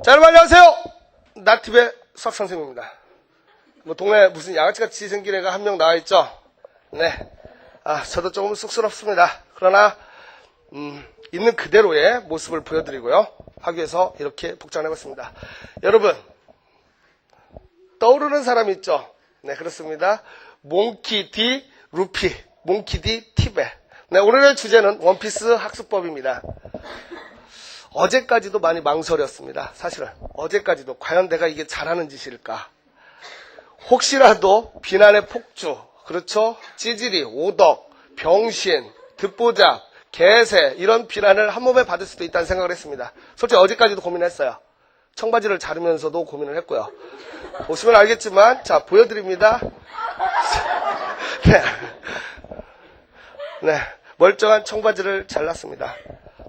자, 여러분 안녕하세요. 나팁의 수학선생님입니다. 동네에 무슨 양아치같이 생긴 애가 한 명 나와있죠? 네. 저도 조금 쑥스럽습니다. 그러나 있는 그대로의 모습을 보여드리고요. 하기 위해서 이렇게 복장해봤습니다. 여러분, 떠오르는 사람이 있죠? 네, 그렇습니다. 몽키 D. 루피, 몽키 D. 티베. 네, 오늘의 주제는 원피스 학습법입니다. 어제까지도 많이 망설였습니다. 사실은 어제까지도 과연 내가 이게 잘하는 짓일까? 혹시라도 비난의 폭주, 그렇죠? 찌질이, 오덕, 병신, 듣보잡, 개새 이런 비난을 한 몸에 받을 수도 있다는 생각을 했습니다. 솔직히 어제까지도 고민했어요. 청바지를 자르면서도 고민을 했고요. 보시면 알겠지만 자 보여드립니다. 네, 멀쩡한 청바지를 잘랐습니다.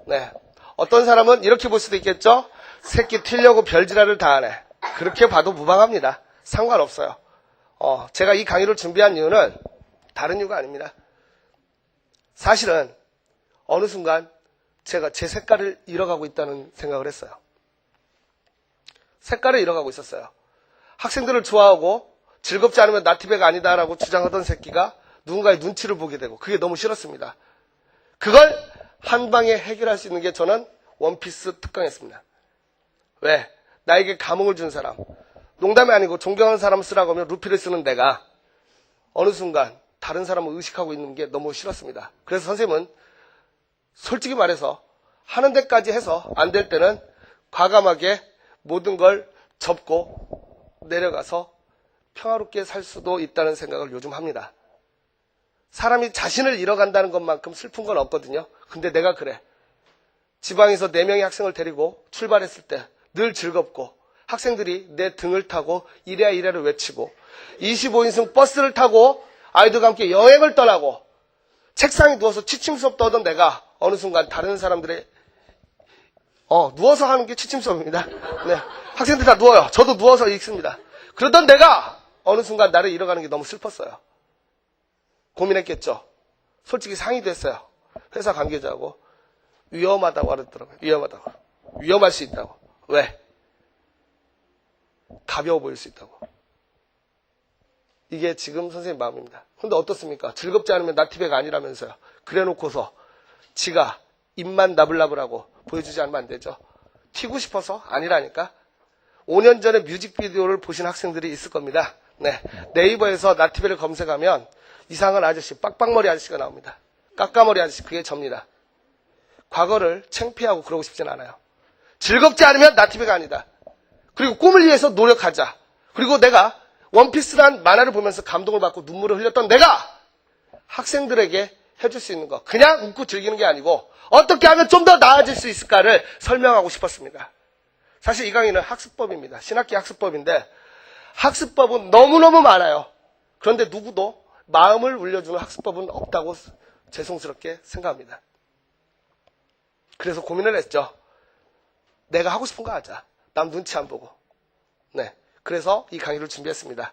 네. 어떤 사람은 이렇게 볼 수도 있겠죠? 새끼 튀려고 별지랄을 다 하네. 그렇게 봐도 무방합니다. 상관없어요. 제가 이 강의를 준비한 이유는 다른 이유가 아닙니다. 사실은 어느 순간 제가 제 색깔을 잃어가고 있다는 생각을 했어요. 색깔을 잃어가고 있었어요. 학생들을 좋아하고 즐겁지 않으면 나티베가 아니다라고 주장하던 새끼가 누군가의 눈치를 보게 되고 그게 너무 싫었습니다. 그걸 한 방에 해결할 수 있는 게 저는 원피스 특강이었습니다. 왜? 나에게 감흥을 준 사람, 농담이 아니고 존경하는 사람을 쓰라고 하면 루피를 쓰는 내가 어느 순간 다른 사람을 의식하고 있는 게 너무 싫었습니다. 그래서 선생님은 솔직히 말해서 하는 데까지 해서 안 될 때는 과감하게 모든 걸 접고 내려가서 평화롭게 살 수도 있다는 생각을 요즘 합니다. 사람이 자신을 잃어간다는 것만큼 슬픈 건 없거든요. 근데 내가 그래. 지방에서 4명의 학생을 데리고 출발했을 때 늘 즐겁고 학생들이 내 등을 타고 이래야 이래를 외치고 25인승 버스를 타고 아이들과 함께 여행을 떠나고 책상에 누워서 취침 수업 떠던 내가 어느 순간 다른 사람들의 누워서 하는 게 취침 수업입니다. 네, 학생들 다 누워요. 저도 누워서 읽습니다. 그러던 내가 어느 순간 나를 잃어가는 게 너무 슬펐어요. 고민했겠죠. 솔직히 상의도 했어요. 회사 관계자하고 위험하다고 하더라고요. 위험할 수 있다고. 왜? 가벼워 보일 수 있다고. 이게 지금 선생님 마음입니다. 근데 어떻습니까? 즐겁지 않으면 나티베가 아니라면서요. 그래놓고서 지가 입만 나불나불하고 보여주지 않으면 안 되죠. 튀고 싶어서 아니라니까. 5년 전에 뮤직비디오를 보신 학생들이 있을 겁니다. 네, 네이버에서 나티베를 검색하면 이상한 아저씨, 빡빡머리 아저씨가 나옵니다. 까까머리 아저씨, 그게 접니다. 과거를 창피하고 그러고 싶진 않아요. 즐겁지 않으면 나티베가 아니다. 그리고 꿈을 위해서 노력하자. 그리고 내가 원피스란 만화를 보면서 감동을 받고 눈물을 흘렸던 내가 학생들에게 해줄 수 있는 거 그냥 웃고 즐기는 게 아니고 어떻게 하면 좀 더 나아질 수 있을까를 설명하고 싶었습니다. 사실 이 강의는 학습법입니다. 신학기 학습법인데 학습법은 너무너무 많아요. 그런데 누구도 마음을 울려주는 학습법은 없다고 죄송스럽게 생각합니다. 그래서 고민을 했죠. 내가 하고 싶은 거 하자. 남 눈치 안 보고. 네, 그래서 이 강의를 준비했습니다.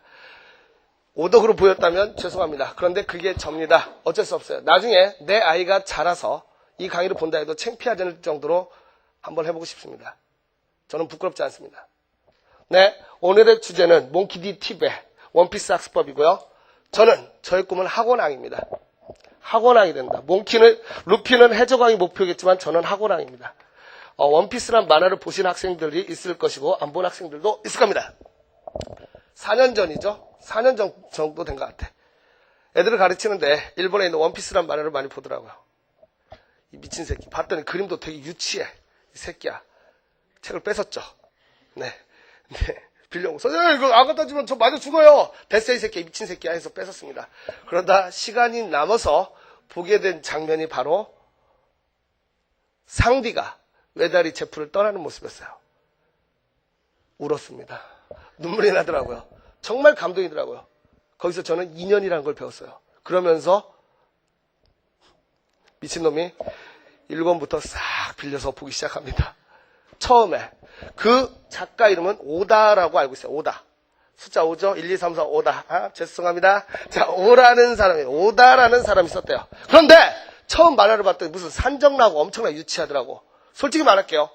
오덕으로 보였다면 죄송합니다. 그런데 그게 접니다. 어쩔 수 없어요. 나중에 내 아이가 자라서 이 강의를 본다 해도 창피하지 않을 정도로 한번 해보고 싶습니다. 저는 부끄럽지 않습니다. 네, 오늘의 주제는 몽키 D. 티베 원피스 학습법이고요. 저는 저의 꿈은 학원왕입니다. 학원왕이 된다. 루피는 해적왕이 목표겠지만 저는 학원왕입니다. 원피스란 만화를 보신 학생들이 있을 것이고 안 본 학생들도 있을 겁니다. 4년 전이죠. 4년 정도 된 것 같아. 애들을 가르치는데 일본에 있는 원피스란 만화를 많이 보더라고요. 이 미친 새끼. 봤더니 그림도 되게 유치해. 이 새끼야. 책을 뺏었죠. 네. 빌려고. 선생님 이거 안 갖다 주면 저 맞아 죽어요. 됐어 이 새끼 미친 새끼야 해서 뺏었습니다. 그러다 시간이 남아서 보게 된 장면이 바로 상디가 외다리 제프를 떠나는 모습이었어요. 울었습니다. 눈물이 나더라고요. 정말 감동이더라고요. 거기서 저는 인연이라는 걸 배웠어요. 그러면서 미친놈이 1권부터 싹 빌려서 보기 시작합니다. 처음에 그 작가 이름은 오다라고 알고 있어요. 오다. 숫자 5죠? 1, 2, 3, 4, 오다. 죄송합니다. 자, 오다라는 사람이 있었대요. 그런데 처음 만화를 봤더니 무슨 산정나고 엄청나게 유치하더라고. 솔직히 말할게요.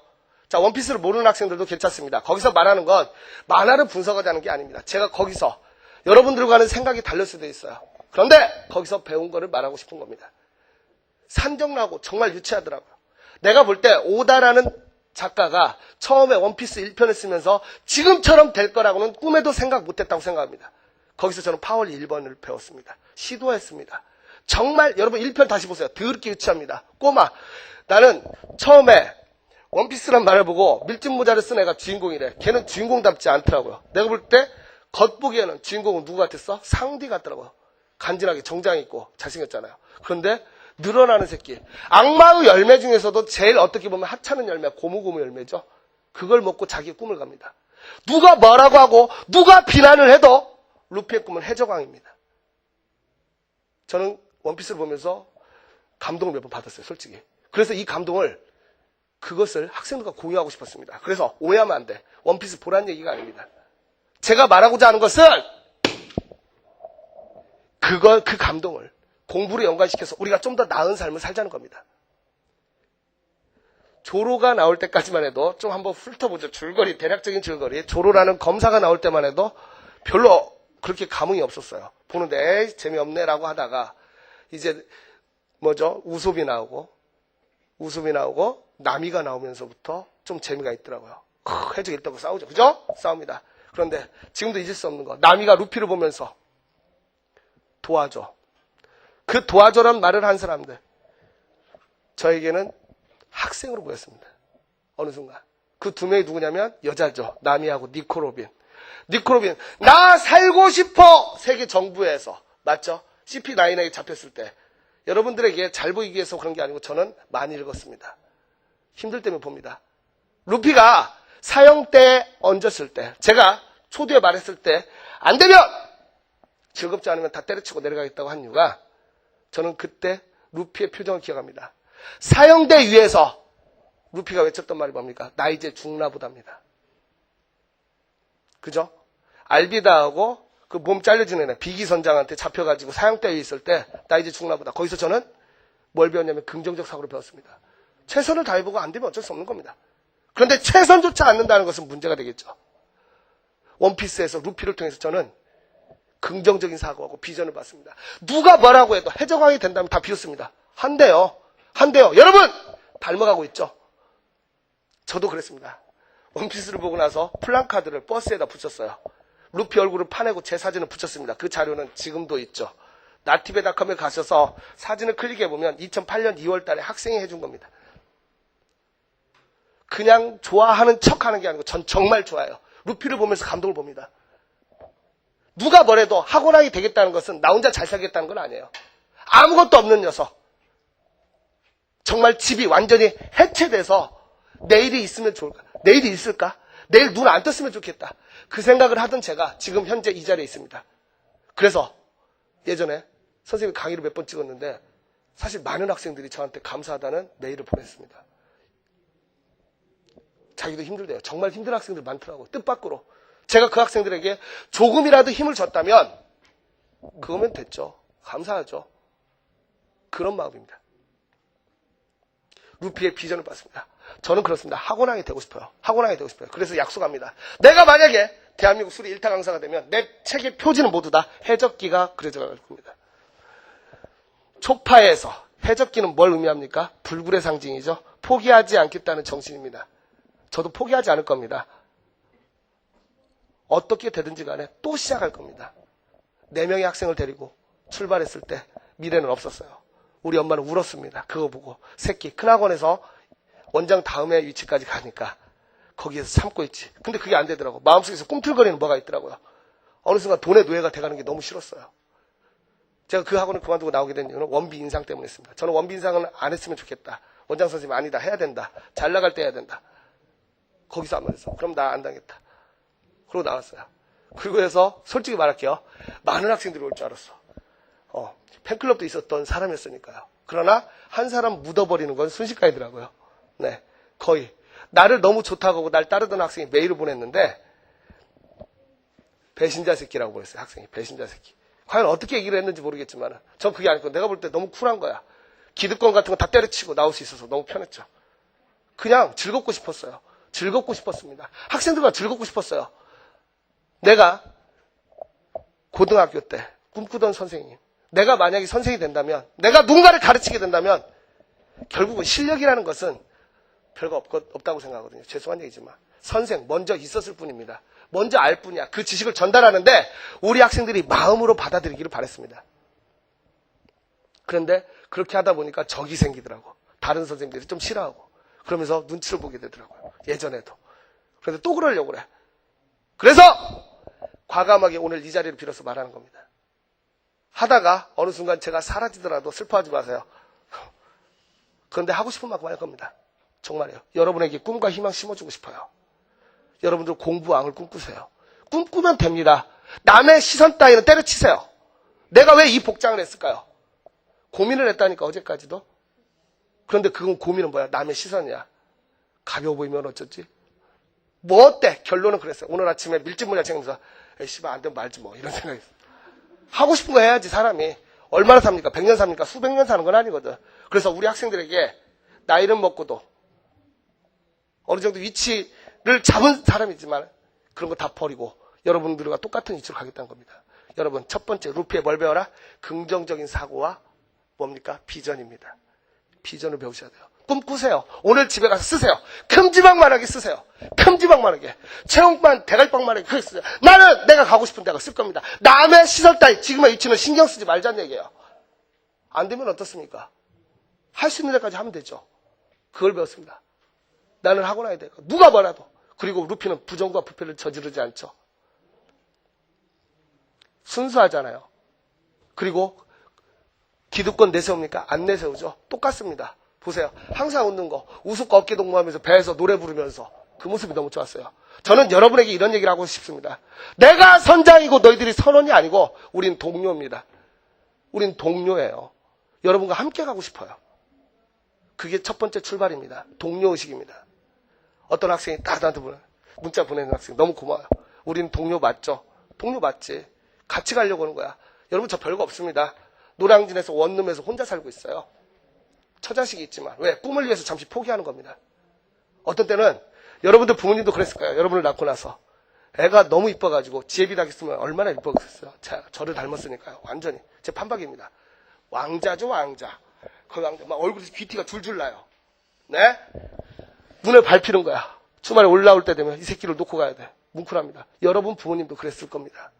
자, 원피스를 모르는 학생들도 괜찮습니다. 거기서 말하는 건 만화를 분석하자는 게 아닙니다. 제가 거기서 여러분들과는 생각이 다를 수도 있어요. 그런데 거기서 배운 거를 말하고 싶은 겁니다. 산정나고 정말 유치하더라고요. 내가 볼 때 오다라는 작가가 처음에 원피스 1편을 쓰면서 지금처럼 될 거라고는 꿈에도 생각 못했다고 생각합니다. 거기서 저는 파월 1번을 배웠습니다. 시도했습니다. 정말 여러분 1편 다시 보세요. 더럽게 유치합니다. 꼬마. 나는 처음에 원피스란 말을 보고 밀짚 모자를 쓴 애가 주인공이래. 걔는 주인공답지 않더라고요. 내가 볼 때 겉보기에는 주인공은 누구 같았어? 상디 같더라고요. 간지나게 정장 입고 잘생겼잖아요. 그런데 늘어나는 새끼. 악마의 열매 중에서도 제일 어떻게 보면 하찮은 열매, 고무고무 열매죠. 그걸 먹고 자기의 꿈을 갑니다. 누가 뭐라고 하고 누가 비난을 해도 루피의 꿈은 해적왕입니다. 저는 원피스를 보면서 감동을 몇 번 받았어요, 솔직히. 그래서 이 감동을 그것을 학생들과 공유하고 싶었습니다. 그래서 오해하면 안 돼. 원피스 보란 얘기가 아닙니다. 제가 말하고자 하는 것은 그 감동을 공부로 연관시켜서 우리가 좀 더 나은 삶을 살자는 겁니다. 조로가 나올 때까지만 해도 좀 한번 훑어보죠. 줄거리, 대략적인 줄거리. 조로라는 검사가 나올 때만 해도 별로 그렇게 감흥이 없었어요. 보는데 에이, 재미없네라고 하다가 이제 우솝이 나오고 나미가 나오면서부터 좀 재미가 있더라고요. 해적 일다고 싸우죠. 그죠? 싸웁니다. 그런데 지금도 잊을 수 없는 거. 나미가 루피를 보면서 도와줘. 그 도와줘란 말을 한 사람들. 저에게는 학생으로 보였습니다. 어느 순간. 그 두 명이 누구냐면 여자죠. 나미하고 니코로빈. 나 살고 싶어! 세계 정부에서. 맞죠? CP9에게 잡혔을 때. 여러분들에게 잘 보이기 위해서 그런 게 아니고 저는 많이 읽었습니다. 힘들 때면 봅니다. 루피가 사형대에 얹었을 때, 제가 초두에 말했을 때, 안 되면! 즐겁지 않으면 다 때려치고 내려가겠다고 한 이유가, 저는 그때 루피의 표정을 기억합니다. 사형대 위에서 루피가 외쳤던 말이 뭡니까? 나 이제 죽나 보답니다. 그죠? 알비다하고 그 몸 잘려지는 애, 비기선장한테 잡혀가지고 사형대에 있을 때, 나 이제 죽나 보다. 거기서 저는 뭘 배웠냐면 긍정적 사고를 배웠습니다. 최선을 다해보고 안 되면 어쩔 수 없는 겁니다. 그런데 최선조차 않는다는 것은 문제가 되겠죠. 원피스에서 루피를 통해서 저는 긍정적인 사고하고 비전을 봤습니다. 누가 뭐라고 해도 해적왕이 된다면 다 비웃습니다. 한대요. 여러분! 닮아가고 있죠? 저도 그랬습니다. 원피스를 보고 나서 플랜카드를 버스에다 붙였어요. 루피 얼굴을 파내고 제 사진을 붙였습니다. 그 자료는 지금도 있죠. 나티베닷컴에 가셔서 사진을 클릭해보면 2008년 2월 달에 학생이 해준 겁니다. 그냥 좋아하는 척하는 게 아니고 전 정말 좋아해요. 루피를 보면서 감동을 봅니다. 누가 뭐래도 학원왕이 되겠다는 것은 나 혼자 잘 살겠다는 건 아니에요. 아무것도 없는 녀석. 정말 집이 완전히 해체돼서 내일이 있으면 좋을까? 내일이 있을까? 내일 눈 안 떴으면 좋겠다. 그 생각을 하던 제가 지금 현재 이 자리에 있습니다. 그래서 예전에 선생님이 강의를 몇 번 찍었는데 사실 많은 학생들이 저한테 감사하다는 메일을 보냈습니다. 자기도 힘들대요. 정말 힘든 학생들 많더라고요. 뜻밖으로. 제가 그 학생들에게 조금이라도 힘을 줬다면 그거면 됐죠. 감사하죠. 그런 마음입니다. 루피의 비전을 봤습니다. 저는 그렇습니다. 학원왕이 되고 싶어요. 그래서 약속합니다. 내가 만약에 대한민국 수리 1타 강사가 되면 내 책의 표지는 모두 다 해적기가 그려져 갈 겁니다. 초파에서 해적기는 뭘 의미합니까? 불굴의 상징이죠. 포기하지 않겠다는 정신입니다. 저도 포기하지 않을 겁니다. 어떻게 되든지 간에 또 시작할 겁니다. 4명의 학생을 데리고 출발했을 때 미래는 없었어요. 우리 엄마는 울었습니다. 그거 보고. 새끼 큰 학원에서 원장 다음에 위치까지 가니까 거기에서 참고 있지. 근데 그게 안 되더라고. 마음속에서 꿈틀거리는 뭐가 있더라고요. 어느 순간 돈의 노예가 돼가는 게 너무 싫었어요. 제가 그 학원을 그만두고 나오게 된 이유는 원비 인상 때문이었습니다. 저는 원비 인상은 안 했으면 좋겠다. 원장 선생님 아니다. 해야 된다. 잘 나갈 때 해야 된다. 거기서 안 말했어. 그럼 나 안 당했다. 그러고 나왔어요. 그리고 해서 솔직히 말할게요. 많은 학생들이 올 줄 알았어. 팬클럽도 있었던 사람이었으니까요. 그러나 한 사람 묻어버리는 건 순식간이더라고요. 네, 거의. 나를 너무 좋다고 하고 날 따르던 학생이 메일을 보냈는데 배신자 새끼라고 보냈어요. 학생이. 배신자 새끼. 과연 어떻게 얘기를 했는지 모르겠지만 전 그게 아니고 내가 볼 때 너무 쿨한 거야. 기득권 같은 거 다 때려치고 나올 수 있어서 너무 편했죠. 그냥 즐겁고 싶었어요. 즐겁고 싶었습니다. 학생들과 즐겁고 싶었어요. 내가 고등학교 때 꿈꾸던 선생님, 내가 만약에 선생이 된다면, 내가 누군가를 가르치게 된다면 결국은 실력이라는 것은 별거 없다고 생각하거든요. 죄송한 얘기지만 선생 먼저 있었을 뿐입니다. 먼저 알 뿐이야. 그 지식을 전달하는데 우리 학생들이 마음으로 받아들이기를 바랬습니다. 그런데 그렇게 하다 보니까 적이 생기더라고. 다른 선생님들이 좀 싫어하고 그러면서 눈치를 보게 되더라고요. 예전에도. 그런데 또 그러려고 그래. 그래서 과감하게 오늘 이 자리를 빌어서 말하는 겁니다. 하다가 어느 순간 제가 사라지더라도 슬퍼하지 마세요. 그런데 하고 싶은 만큼 할 겁니다. 정말이에요. 여러분에게 꿈과 희망 심어주고 싶어요. 여러분들 공부왕을 꿈꾸세요. 꿈꾸면 됩니다. 남의 시선 따위는 때려치세요. 내가 왜 이 복장을 했을까요? 고민을 했다니까 어제까지도. 그런데 그건 고민은 뭐야? 남의 시선이야. 가벼워 보이면 어쩌지? 뭐 어때? 결론은 그랬어요. 오늘 아침에 밀짚모자 챙기면서 에이 씨발 안 되면 말지 뭐 이런 생각이 있어요. 하고 싶은 거 해야지 사람이. 얼마나 삽니까? 100년 삽니까? 수백 년 사는 건 아니거든. 그래서 우리 학생들에게 나이는 먹고도 어느 정도 위치를 잡은 사람이지만 그런 거 다 버리고 여러분들과 똑같은 위치로 가겠다는 겁니다. 여러분 첫 번째 루피의 뭘 배워라? 긍정적인 사고와 뭡니까? 비전입니다. 비전을 배우셔야 돼요. 꿈꾸세요. 오늘 집에 가서 쓰세요. 큼지막만하게 쓰세요. 큼지막만하게. 체육만 대갈빵만하게 그렇게 쓰세요. 나는 내가 가고 싶은 데가 쓸 겁니다. 남의 시설 따위 지금의 위치는 신경 쓰지 말자는 얘기예요. 안 되면 어떻습니까? 할 수 있는 데까지 하면 되죠. 그걸 배웠습니다. 나는 하고 나야 돼요. 누가 뭐라도. 그리고 루피는 부정과 부패를 저지르지 않죠. 순수하잖아요. 그리고 기득권 내세웁니까? 안 내세우죠. 똑같습니다. 보세요. 항상 웃는 거. 우습고 어깨 동무하면서 배에서 노래 부르면서 그 모습이 너무 좋았어요. 저는 여러분에게 이런 얘기를 하고 싶습니다. 내가 선장이고 너희들이 선원이 아니고 우린 동료입니다. 우린 동료예요. 여러분과 함께 가고 싶어요. 그게 첫 번째 출발입니다. 동료의식입니다. 어떤 학생이 딱 나한테 문자 보내는 학생 너무 고마워요. 우린 동료 맞죠? 동료 맞지. 같이 가려고 하는 거야. 여러분 저 별거 없습니다. 노량진에서 원룸에서 혼자 살고 있어요. 처자식이 있지만 왜? 꿈을 위해서 잠시 포기하는 겁니다. 어떤 때는 여러분들 부모님도 그랬을 거예요. 여러분을 낳고 나서 애가 너무 이뻐가지고 지혜비 닭있으면 얼마나 이뻐겠어요. 저를 닮았으니까요. 완전히 제 판박입니다. 왕자죠 왕자. 그 왕자 막 얼굴에서 귀티가 줄줄 나요. 네? 눈에 밟히는 거야. 주말에 올라올 때 되면 이 새끼를 놓고 가야 돼. 뭉클합니다. 여러분 부모님도 그랬을 겁니다.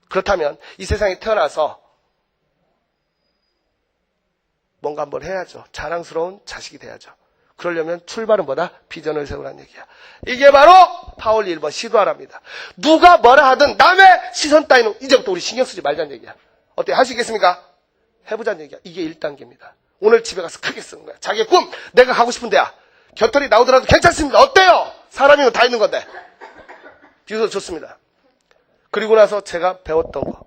그렇다면 이 세상에 태어나서 뭔가 한번 해야죠. 자랑스러운 자식이 돼야죠. 그러려면 출발은 뭐다? 비전을 세우라는 얘기야. 이게 바로 파울리 1번 시도하랍니다. 누가 뭐라 하든 남의 시선 따위는 이제부터 우리 신경 쓰지 말자는 얘기야. 어때요? 할 수 있겠습니까? 해보자는 얘기야. 이게 1단계입니다. 오늘 집에 가서 크게 쓰는 거야. 자기의 꿈, 내가 가고 싶은 데야. 곁털이 나오더라도 괜찮습니다. 어때요? 사람이면 다 있는 건데. 비유도 좋습니다. 그리고 나서 제가 배웠던 거.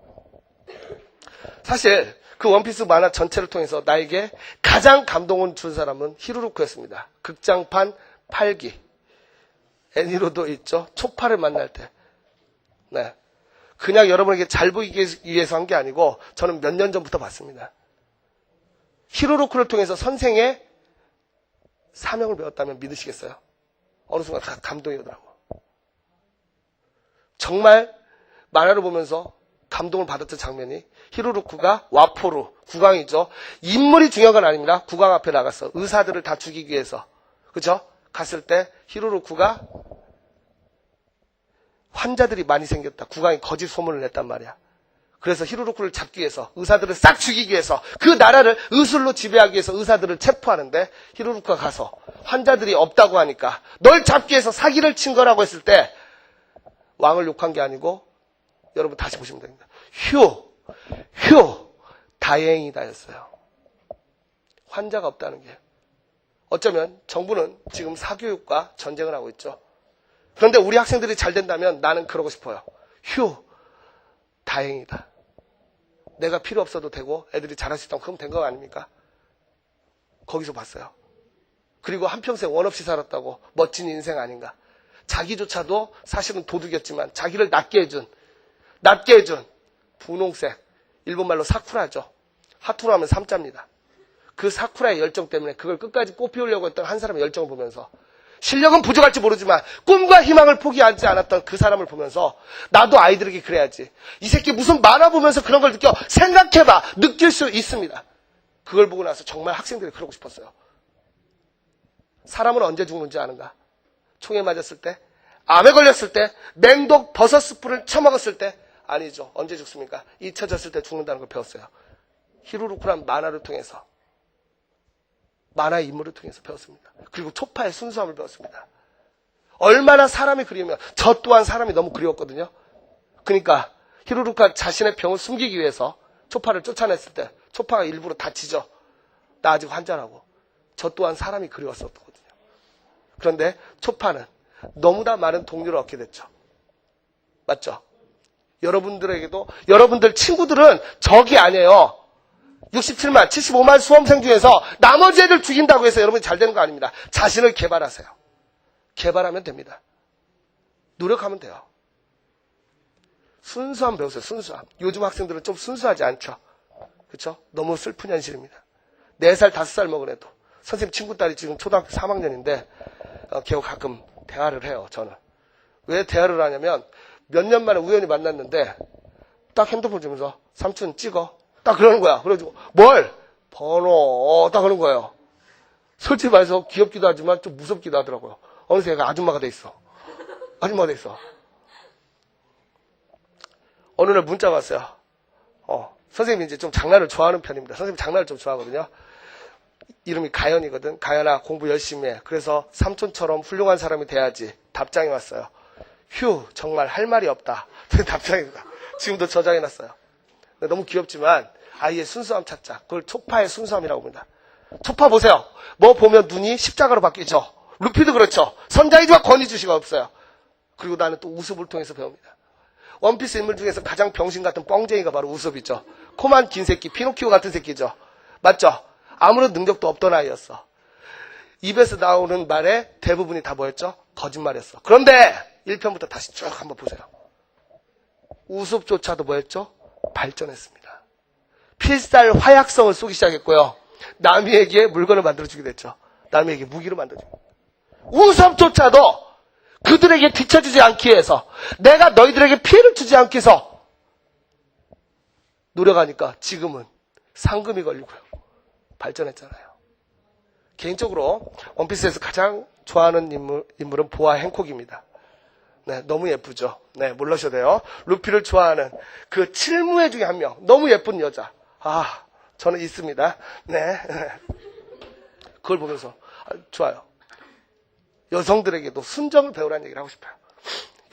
사실 그 원피스 만화 전체를 통해서 나에게 가장 감동을 준 사람은 히로루크였습니다. 극장판 8기. 애니로도 있죠. 초파를 만날 때. 네. 그냥 여러분에게 잘 보이기 위해서 한 게 아니고 저는 몇 년 전부터 봤습니다. 히로루크를 통해서 선생의 사명을 배웠다면 믿으시겠어요? 어느 순간 감동이 오더라고요. 정말 만화를 보면서 감동을 받았던 장면이 히로루크가 와포루, 국왕이죠. 인물이 중요한 건 아닙니다. 국왕 앞에 나가서 의사들을 다 죽이기 위해서. 그죠? 갔을 때 히로루크가 환자들이 많이 생겼다. 국왕이 거짓 소문을 냈단 말이야. 그래서 히로루크를 잡기 위해서 의사들을 싹 죽이기 위해서 그 나라를 의술로 지배하기 위해서 의사들을 체포하는데 히로루크가 가서 환자들이 없다고 하니까 널 잡기 위해서 사기를 친 거라고 했을 때 왕을 욕한 게 아니고 여러분 다시 보시면 됩니다. 휴 다행이다였어요. 환자가 없다는 게. 어쩌면 정부는 지금 사교육과 전쟁을 하고 있죠. 그런데 우리 학생들이 잘 된다면 나는 그러고 싶어요. 다행이다. 내가 필요 없어도 되고 애들이 잘할 수 있다면 그럼 된 거 아닙니까? 거기서 봤어요. 그리고 한평생 원 없이 살았다고 멋진 인생 아닌가. 자기조차도 사실은 도둑이었지만 자기를 낫게 해준 분홍색, 일본말로 사쿠라죠. 하투로 하면 삼자입니다. 그 사쿠라의 열정 때문에 그걸 끝까지 꽃 피우려고 했던 한 사람의 열정을 보면서 실력은 부족할지 모르지만 꿈과 희망을 포기하지 않았던 그 사람을 보면서 나도 아이들에게 그래야지. 이 새끼 무슨 만화 보면서 그런 걸 느껴. 생각해봐. 느낄 수 있습니다. 그걸 보고 나서 정말 학생들이 그러고 싶었어요. 사람은 언제 죽는지 아는가? 총에 맞았을 때? 암에 걸렸을 때? 맹독 버섯 스프를 처먹었을 때? 아니죠. 언제 죽습니까? 잊혀졌을 때 죽는다는 걸 배웠어요. 히루루쿠란 만화를 통해서, 만화의 인물을 통해서 배웠습니다. 그리고 초파의 순수함을 배웠습니다. 얼마나 사람이 그리우면 저 또한 사람이 너무 그리웠거든요. 그러니까 히루루쿠가 자신의 병을 숨기기 위해서 초파를 쫓아냈을 때 초파가 일부러 다치죠. 나 아직 환자라고. 저 또한 사람이 그리웠었거든요. 그런데 초파는 너무나 많은 동료를 얻게 됐죠. 맞죠? 여러분들에게도, 여러분들 친구들은 적이 아니에요. 67만, 75만 수험생 중에서 나머지 애들 죽인다고 해서 여러분이 잘 되는 거 아닙니다. 자신을 개발하세요. 개발하면 됩니다. 노력하면 돼요. 순수함 배우세요. 순수함. 요즘 학생들은 좀 순수하지 않죠. 그렇죠? 너무 슬픈 현실입니다. 4살, 5살 먹은 애도. 선생님 친구 딸이 지금 초등학교 3학년인데 걔하고 가끔 대화를 해요. 저는. 왜 대화를 하냐면 몇 년 만에 우연히 만났는데 딱 핸드폰 주면서 삼촌 찍어. 딱 그러는 거야. 그래가지고 뭘? 번호. 딱 그러는 거예요. 솔직히 말해서 귀엽기도 하지만 좀 무섭기도 하더라고요. 어느새 얘가 아줌마가 돼 있어. 아줌마가 돼 있어. 어느 날 문자 왔어요. 선생님이 이제 좀 장난을 좋아하는 편입니다. 선생님 장난을 좀 좋아하거든요. 이름이 가연이거든. 가연아 공부 열심히 해. 그래서 삼촌처럼 훌륭한 사람이 돼야지. 답장이 왔어요. 휴 정말 할 말이 없다. 답장입니다. 지금도 저장해놨어요. 너무 귀엽지만 아이의 순수함 찾자. 그걸 초파의 순수함이라고 봅니다. 초파 보세요. 뭐 보면 눈이 십자가로 바뀌죠. 루피도 그렇죠. 선자이주와 권위주시가 없어요. 그리고 나는 또 우습을 통해서 배웁니다. 원피스 인물 중에서 가장 병신 같은 뻥쟁이가 바로 우섭이죠. 코만 긴 새끼, 피노키오 같은 새끼죠. 맞죠? 아무런 능력도 없던 아이였어. 입에서 나오는 말의 대부분이 다 뭐였죠? 거짓말이었어. 그런데 1편부터 다시 쭉 한번 보세요. 우섭조차도 뭐였죠? 발전했습니다. 필살 화약성을 쏘기 시작했고요. 남이에게 물건을 만들어주게 됐죠. 남이에게 무기를 만들어주고. 우섭조차도 그들에게 뒤처지지 않기 위해서, 내가 너희들에게 피해를 주지 않기 위해서 노력하니까 지금은 상금이 걸리고요. 발전했잖아요. 개인적으로 원피스에서 가장 좋아하는 인물은 보아 행콕입니다. 네, 너무 예쁘죠. 네, 몰라셔도 돼요. 루피를 좋아하는 그 칠무회 중에 한 명. 너무 예쁜 여자. 저는 있습니다. 네. 그걸 보면서 좋아요. 여성들에게도 순정을 배우라는 얘기를 하고 싶어요.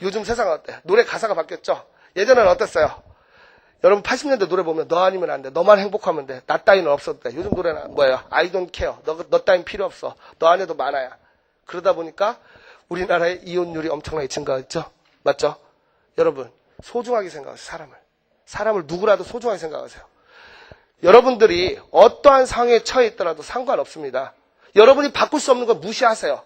요즘 세상은 어때요? 노래 가사가 바뀌었죠? 예전에는 어땠어요? 여러분 80년대 노래 보면 너 아니면 안 돼. 너만 행복하면 돼. 나 따위는 없어도 돼. 요즘 노래는 뭐예요? I don't care. 너 따윈 필요 없어. 너 안 해도 많아야. 그러다 보니까 우리나라의 이혼율이 엄청나게 증가했죠? 맞죠? 여러분 소중하게 생각하세요. 사람을 누구라도 소중하게 생각하세요. 여러분들이 어떠한 상황에 처해 있더라도 상관없습니다. 여러분이 바꿀 수 없는 건 무시하세요.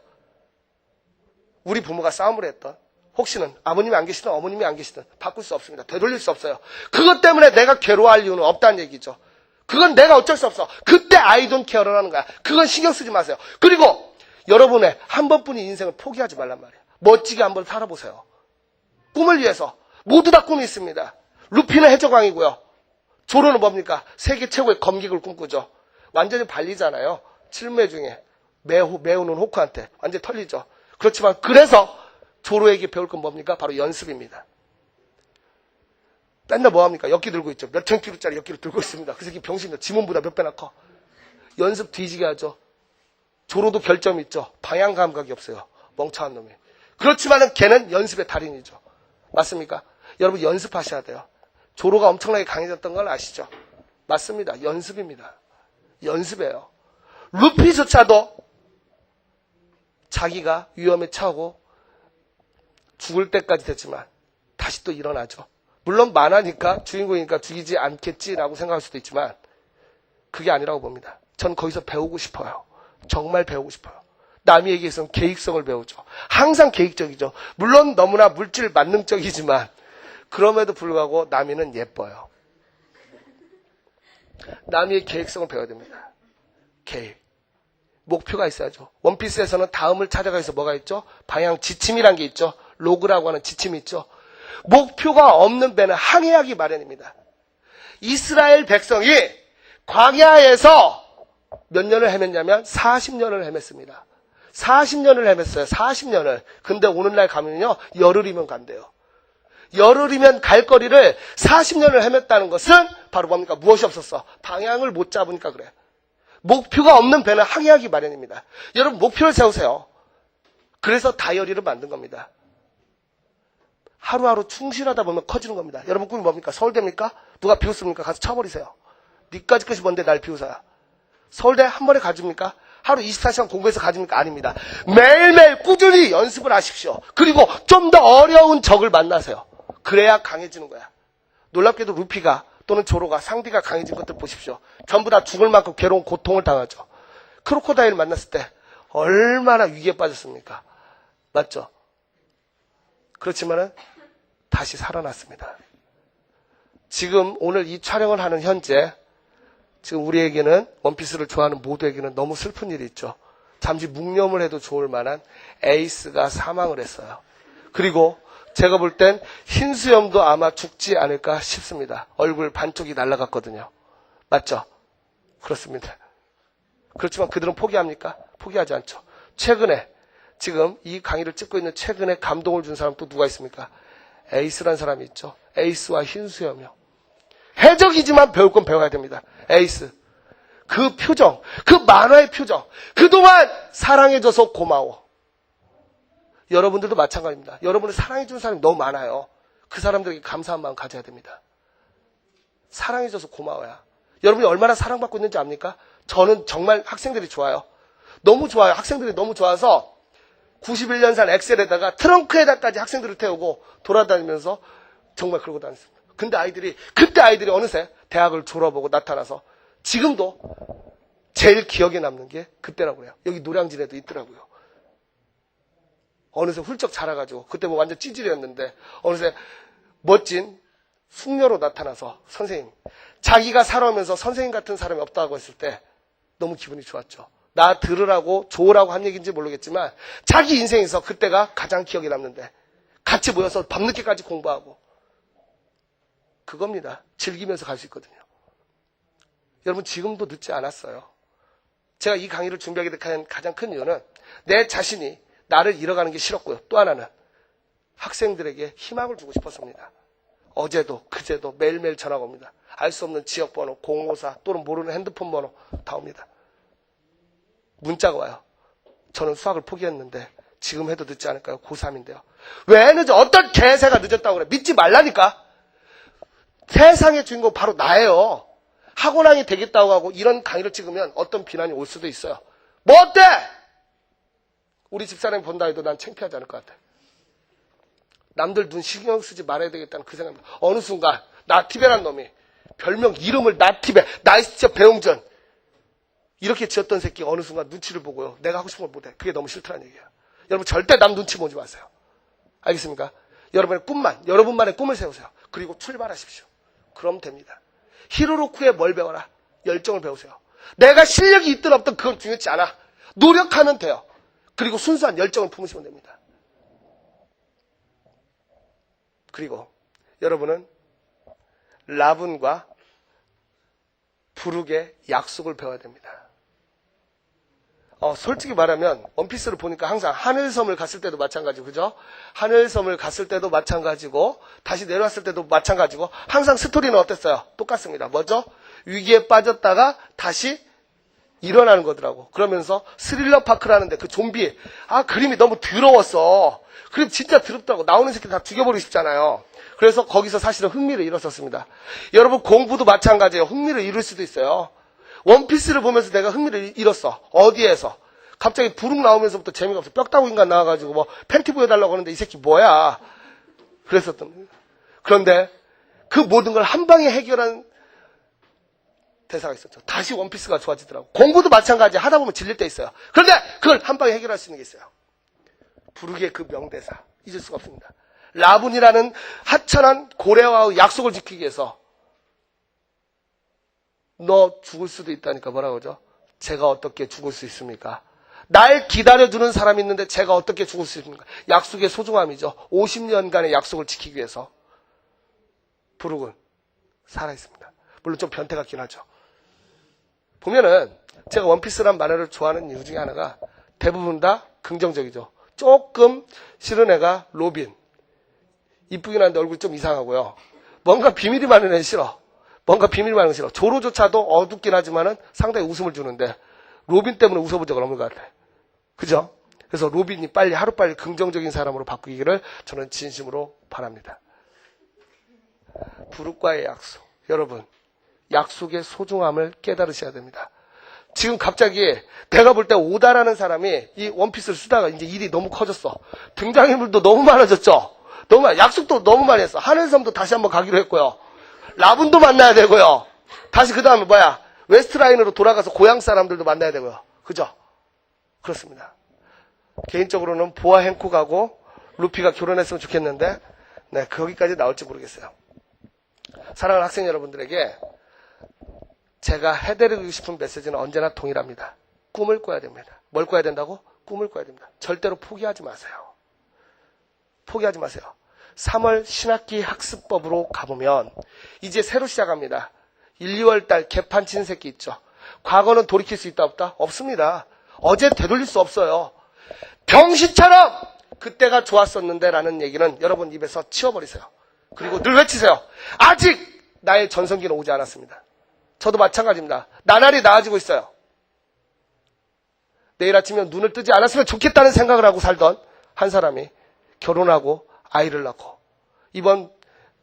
우리 부모가 싸움을 했던, 혹시는 아버님이 안 계시든 어머님이 안 계시든 바꿀 수 없습니다. 되돌릴 수 없어요. 그것 때문에 내가 괴로워할 이유는 없다는 얘기죠. 그건 내가 어쩔 수 없어. 그때 I don't care를 하는 거야. 그건 신경 쓰지 마세요. 그리고 여러분의 한 번뿐인 인생을 포기하지 말란 말이에요. 멋지게 한번 살아보세요. 꿈을 위해서. 모두 다 꿈이 있습니다. 루피는 해적왕이고요. 조로는 뭡니까? 세계 최고의 검객을 꿈꾸죠. 완전히 발리잖아요. 칠무회 중에 매우는 호크한테 완전히 털리죠. 그렇지만 그래서 조로에게 배울 건 뭡니까? 바로 연습입니다. 맨날 뭐합니까? 엿기 들고 있죠. 몇천 킬로짜리 엿기를 들고 있습니다. 그 새끼 병신이다. 지문보다 몇 배나 커. 연습 뒤지게 하죠. 조로도 결점이 있죠. 방향 감각이 없어요. 멍청한 놈이. 그렇지만은 걔는 연습의 달인이죠. 맞습니까? 여러분 연습하셔야 돼요. 조로가 엄청나게 강해졌던 걸 아시죠? 맞습니다. 연습입니다. 연습이에요. 루피조차도 자기가 위험에 처하고 죽을 때까지 됐지만 다시 또 일어나죠. 물론 만화니까 주인공이니까 죽이지 않겠지라고 생각할 수도 있지만 그게 아니라고 봅니다. 전 거기서 배우고 싶어요. 정말 배우고 싶어요. 남이에게서는 계획성을 배우죠. 항상 계획적이죠. 물론 너무나 물질 만능적이지만 그럼에도 불구하고 남이는 예뻐요. 남이의 계획성을 배워야 됩니다. 계획. 목표가 있어야죠. 원피스에서는 다음을 찾아가서 뭐가 있죠? 방향 지침이란 게 있죠. 로그라고 하는 지침이 있죠. 목표가 없는 배는 항해하기 마련입니다. 이스라엘 백성이 광야에서 몇 년을 헤맸냐면 40년을 헤맸습니다. 40년을 헤맸어요. 40년을. 근데 오늘날 가면요, 열흘이면 간대요. 열흘이면 갈 거리를 40년을 헤맸다는 것은 바로 뭡니까? 무엇이 없었어? 방향을 못 잡으니까 그래. 목표가 없는 배는 항해하기 마련입니다. 여러분, 목표를 세우세요. 그래서 다이어리를 만든 겁니다. 하루하루 충실하다 보면 커지는 겁니다. 여러분 꿈이 뭡니까? 서울대입니까? 누가 비웃습니까? 가서 쳐버리세요. 니까지 것이 뭔데 날 비웃어요. 서울대 한 번에 가줍니까? 하루 24시간 공부해서 가집니까? 아닙니다. 매일매일 꾸준히 연습을 하십시오. 그리고 좀 더 어려운 적을 만나세요. 그래야 강해지는 거야. 놀랍게도 루피가 또는 조로가 상디가 강해진 것들 보십시오. 전부 다 죽을 만큼 괴로운 고통을 당하죠. 크로코다일 만났을 때 얼마나 위기에 빠졌습니까? 맞죠? 그렇지만은 다시 살아났습니다. 지금 오늘 이 촬영을 하는 현재 지금 우리에게는 원피스를 좋아하는 모두에게는 너무 슬픈 일이 있죠. 잠시 묵념을 해도 좋을 만한 에이스가 사망을 했어요. 그리고 제가 볼 땐 흰수염도 아마 죽지 않을까 싶습니다. 얼굴 반쪽이 날아갔거든요. 맞죠? 그렇습니다. 그렇지만 그들은 포기합니까? 포기하지 않죠. 최근에 지금 이 강의를 찍고 있는 최근에 감동을 준 사람 또 누가 있습니까? 에이스란 사람이 있죠. 에이스와 흰수염이요. 해적이지만 배울 건 배워야 됩니다. 에이스. 그 표정, 그 만화의 표정. 그동안 사랑해줘서 고마워. 여러분들도 마찬가지입니다. 여러분을 사랑해주는 사람이 너무 많아요. 그 사람들에게 감사한 마음 가져야 됩니다. 사랑해줘서 고마워야. 여러분이 얼마나 사랑받고 있는지 압니까? 저는 정말 학생들이 좋아요. 너무 좋아요. 학생들이 너무 좋아서 91년산 엑셀에다가 트렁크에다까지 학생들을 태우고 돌아다니면서 정말 그러고 다녔습니다. 근데 그때 아이들이 어느새 대학을 졸업하고 나타나서 지금도 제일 기억에 남는 게 그때라고 해요. 여기 노량진에도 있더라고요. 어느새 훌쩍 자라가지고 그때 뭐 완전 찌질이었는데 어느새 멋진 숙녀로 나타나서 선생님. 자기가 살아오면서 선생님 같은 사람이 없다고 했을 때 너무 기분이 좋았죠. 나 들으라고 좋으라고 한 얘기인지 모르겠지만 자기 인생에서 그때가 가장 기억에 남는데 같이 모여서 밤늦게까지 공부하고 그겁니다. 즐기면서 갈 수 있거든요. 여러분 지금도 늦지 않았어요. 제가 이 강의를 준비하게 된 가장 큰 이유는 내 자신이 나를 잃어가는 게 싫었고요. 또 하나는 학생들에게 희망을 주고 싶었습니다. 어제도 그제도 매일매일 전화가 옵니다. 알 수 없는 지역번호, 054 또는 모르는 핸드폰 번호 다 옵니다. 문자가 와요. 저는 수학을 포기했는데 지금 해도 늦지 않을까요? 고3인데요. 왜 늦어? 어떤 개새가 늦었다고 그래. 믿지 말라니까. 세상의 주인공 바로 나예요. 학원왕이 되겠다고 하고 이런 강의를 찍으면 어떤 비난이 올 수도 있어요. 뭐 어때? 우리 집사람이 본다 해도 난 창피하지 않을 것 같아. 남들 눈 신경 쓰지 말아야 되겠다는 그 생각입니다. 어느 순간 나티베란 놈이 별명 이름을 나티베, 나이스티어 배용전 이렇게 지었던 새끼 어느 순간 눈치를 보고요. 내가 하고 싶은 걸 못해. 그게 너무 싫다는 얘기예요. 여러분 절대 남 눈치 보지 마세요. 알겠습니까? 여러분만의 꿈을 세우세요. 그리고 출발하십시오. 그럼 됩니다. 히로로쿠의 뭘 배워라? 열정을 배우세요. 내가 실력이 있든 없든 그건 중요치 않아. 노력하면 돼요. 그리고 순수한 열정을 품으시면 됩니다. 그리고 여러분은 라분과 부룩의 약속을 배워야 됩니다. 솔직히 말하면 원피스를 보니까 항상 하늘섬을 갔을 때도 마찬가지고 그죠? 하늘섬을 갔을 때도 마찬가지고 다시 내려왔을 때도 마찬가지고 항상 스토리는 어땠어요? 똑같습니다. 뭐죠? 위기에 빠졌다가 다시 일어나는 거더라고. 그러면서 스릴러 파크라는데 그 좀비 그림이 너무 더러웠어. 그림 진짜 더럽다고. 나오는 새끼 다 죽여버리고 싶잖아요. 그래서 거기서 사실은 흥미를 잃었었습니다. 여러분 공부도 마찬가지예요. 흥미를 잃을 수도 있어요. 원피스를 보면서 내가 흥미를 잃었어. 어디에서? 갑자기 부룩 나오면서부터 재미가 없어. 뼈다구 인간 나와가지고 뭐 팬티 보여달라고 하는데 이 새끼 뭐야? 그랬었던. 그런데 그 모든 걸 한 방에 해결한 대사가 있었죠. 다시 원피스가 좋아지더라고. 공부도 마찬가지야. 하다 보면 질릴 때 있어요. 그런데 그걸 한 방에 해결할 수 있는 게 있어요. 부룩의 그 명대사. 잊을 수가 없습니다. 라분이라는 하찮은 고래와의 약속을 지키기 위해서 너 죽을 수도 있다니까 뭐라고 그러죠? 제가 어떻게 죽을 수 있습니까? 날 기다려주는 사람이 있는데 제가 어떻게 죽을 수 있습니까? 약속의 소중함이죠. 50년간의 약속을 지키기 위해서 부룩은 살아있습니다. 물론 좀 변태 같긴 하죠. 보면은 제가 원피스란 만화를 좋아하는 이유 중에 하나가 대부분 다 긍정적이죠. 조금 싫은 애가 로빈. 이쁘긴 한데 얼굴이 좀 이상하고요. 뭔가 비밀이 많은 애는 싫어. 뭔가 비밀이 많은 건 싫어. 조로조차도 어둡긴 하지만은 상당히 웃음을 주는데 로빈 때문에 웃어본 적은 없는 것 같아. 그죠? 그래서 로빈이 하루빨리 긍정적인 사람으로 바뀌기를 저는 진심으로 바랍니다. 부룩과의 약속. 여러분, 약속의 소중함을 깨달으셔야 됩니다. 지금 갑자기 내가 볼 때 오다라는 사람이 이 원피스를 쓰다가 이제 일이 너무 커졌어. 등장인물도 너무 많아졌죠? 약속도 너무 많이 했어. 하늘섬도 다시 한번 가기로 했고요. 라분도 만나야 되고요. 다시 그 다음에 웨스트라인으로 돌아가서 고향 사람들도 만나야 되고요. 그죠? 그렇습니다. 개인적으로는 보아 행콕하고 루피가 결혼했으면 좋겠는데, 네, 거기까지 나올지 모르겠어요. 사랑하는 학생 여러분들에게 제가 해드리고 싶은 메시지는 언제나 동일합니다. 꿈을 꿔야 됩니다. 뭘 꿔야 된다고? 꿈을 꿔야 됩니다. 절대로 포기하지 마세요. 포기하지 마세요. 3월 신학기 학습법으로 가보면 이제 새로 시작합니다. 1, 2월 달 개판 친 새끼 있죠. 과거는 돌이킬 수 있다 없다? 없습니다. 어제 되돌릴 수 없어요. 병신처럼 그때가 좋았었는데 라는 얘기는 여러분 입에서 치워버리세요. 그리고 늘 외치세요. 아직 나의 전성기는 오지 않았습니다. 저도 마찬가지입니다. 나날이 나아지고 있어요. 내일 아침에 눈을 뜨지 않았으면 좋겠다는 생각을 하고 살던 한 사람이 결혼하고 아이를 낳고 이번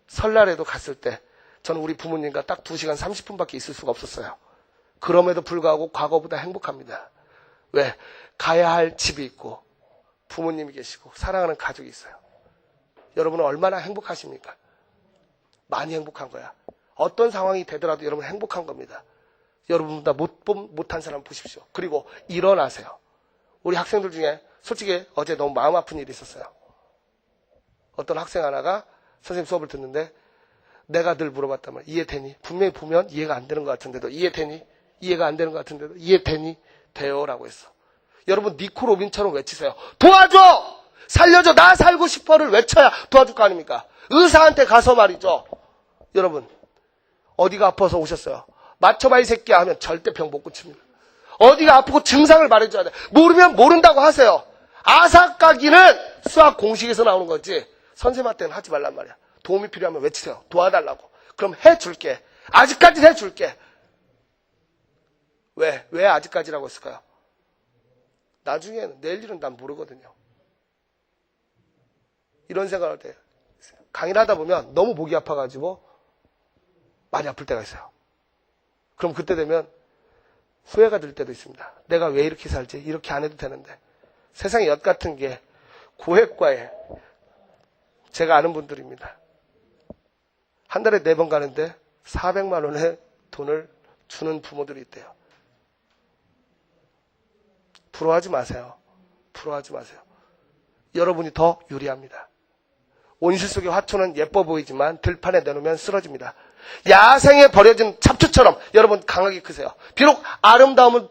설날에도 갔을 때 저는 우리 부모님과 딱 2시간 30분밖에 있을 수가 없었어요. 그럼에도 불구하고 과거보다 행복합니다. 왜? 가야 할 집이 있고 부모님이 계시고 사랑하는 가족이 있어요. 여러분은 얼마나 행복하십니까? 많이 행복한 거야. 어떤 상황이 되더라도 여러분 행복한 겁니다. 여러분보다 못한 사람 보십시오. 그리고 일어나세요. 우리 학생들 중에 솔직히 어제 너무 마음 아픈 일이 있었어요. 어떤 학생 하나가 선생님 수업을 듣는데 내가 늘 물어봤단 말이야. 이해되니? 분명히 보면 이해가 안 되는 것 같은데도 이해되니? 이해가 안 되는 것 같은데도 이해되니? 돼요 라고 했어. 여러분 니코 로빈처럼 외치세요. 도와줘! 살려줘! 나 살고 싶어를 외쳐야 도와줄 거 아닙니까? 의사한테 가서 말이죠. 여러분 어디가 아파서 오셨어요? 맞춰봐 이 새끼야 하면 절대 병 못 고칩니다. 어디가 아프고 증상을 말해줘야 돼. 모르면 모른다고 하세요. 아삭가기는 수학 공식에서 나오는 거지 선생님한테는 하지 말란 말이야. 도움이 필요하면 외치세요. 도와달라고. 그럼 해줄게. 아직까지 해줄게. 왜 아직까지라고 했을까요? 나중에는 내일 일은 난 모르거든요. 이런 생각을 할 때 강의를 하다 보면 너무 목이 아파가지고 많이 아플 때가 있어요. 그럼 그때 되면 후회가 들 때도 있습니다. 내가 왜 이렇게 살지? 이렇게 안 해도 되는데. 세상에 엿 같은 게 고액과에 제가 아는 분들입니다. 한 달에 4번 가는데 400만 원의 돈을 주는 부모들이 있대요. 부러워하지 마세요. 부러워하지 마세요. 여러분이 더 유리합니다. 온실 속의 화초는 예뻐 보이지만 들판에 내놓으면 쓰러집니다. 야생에 버려진 잡초처럼 여러분 강하게 크세요. 비록 아름다움은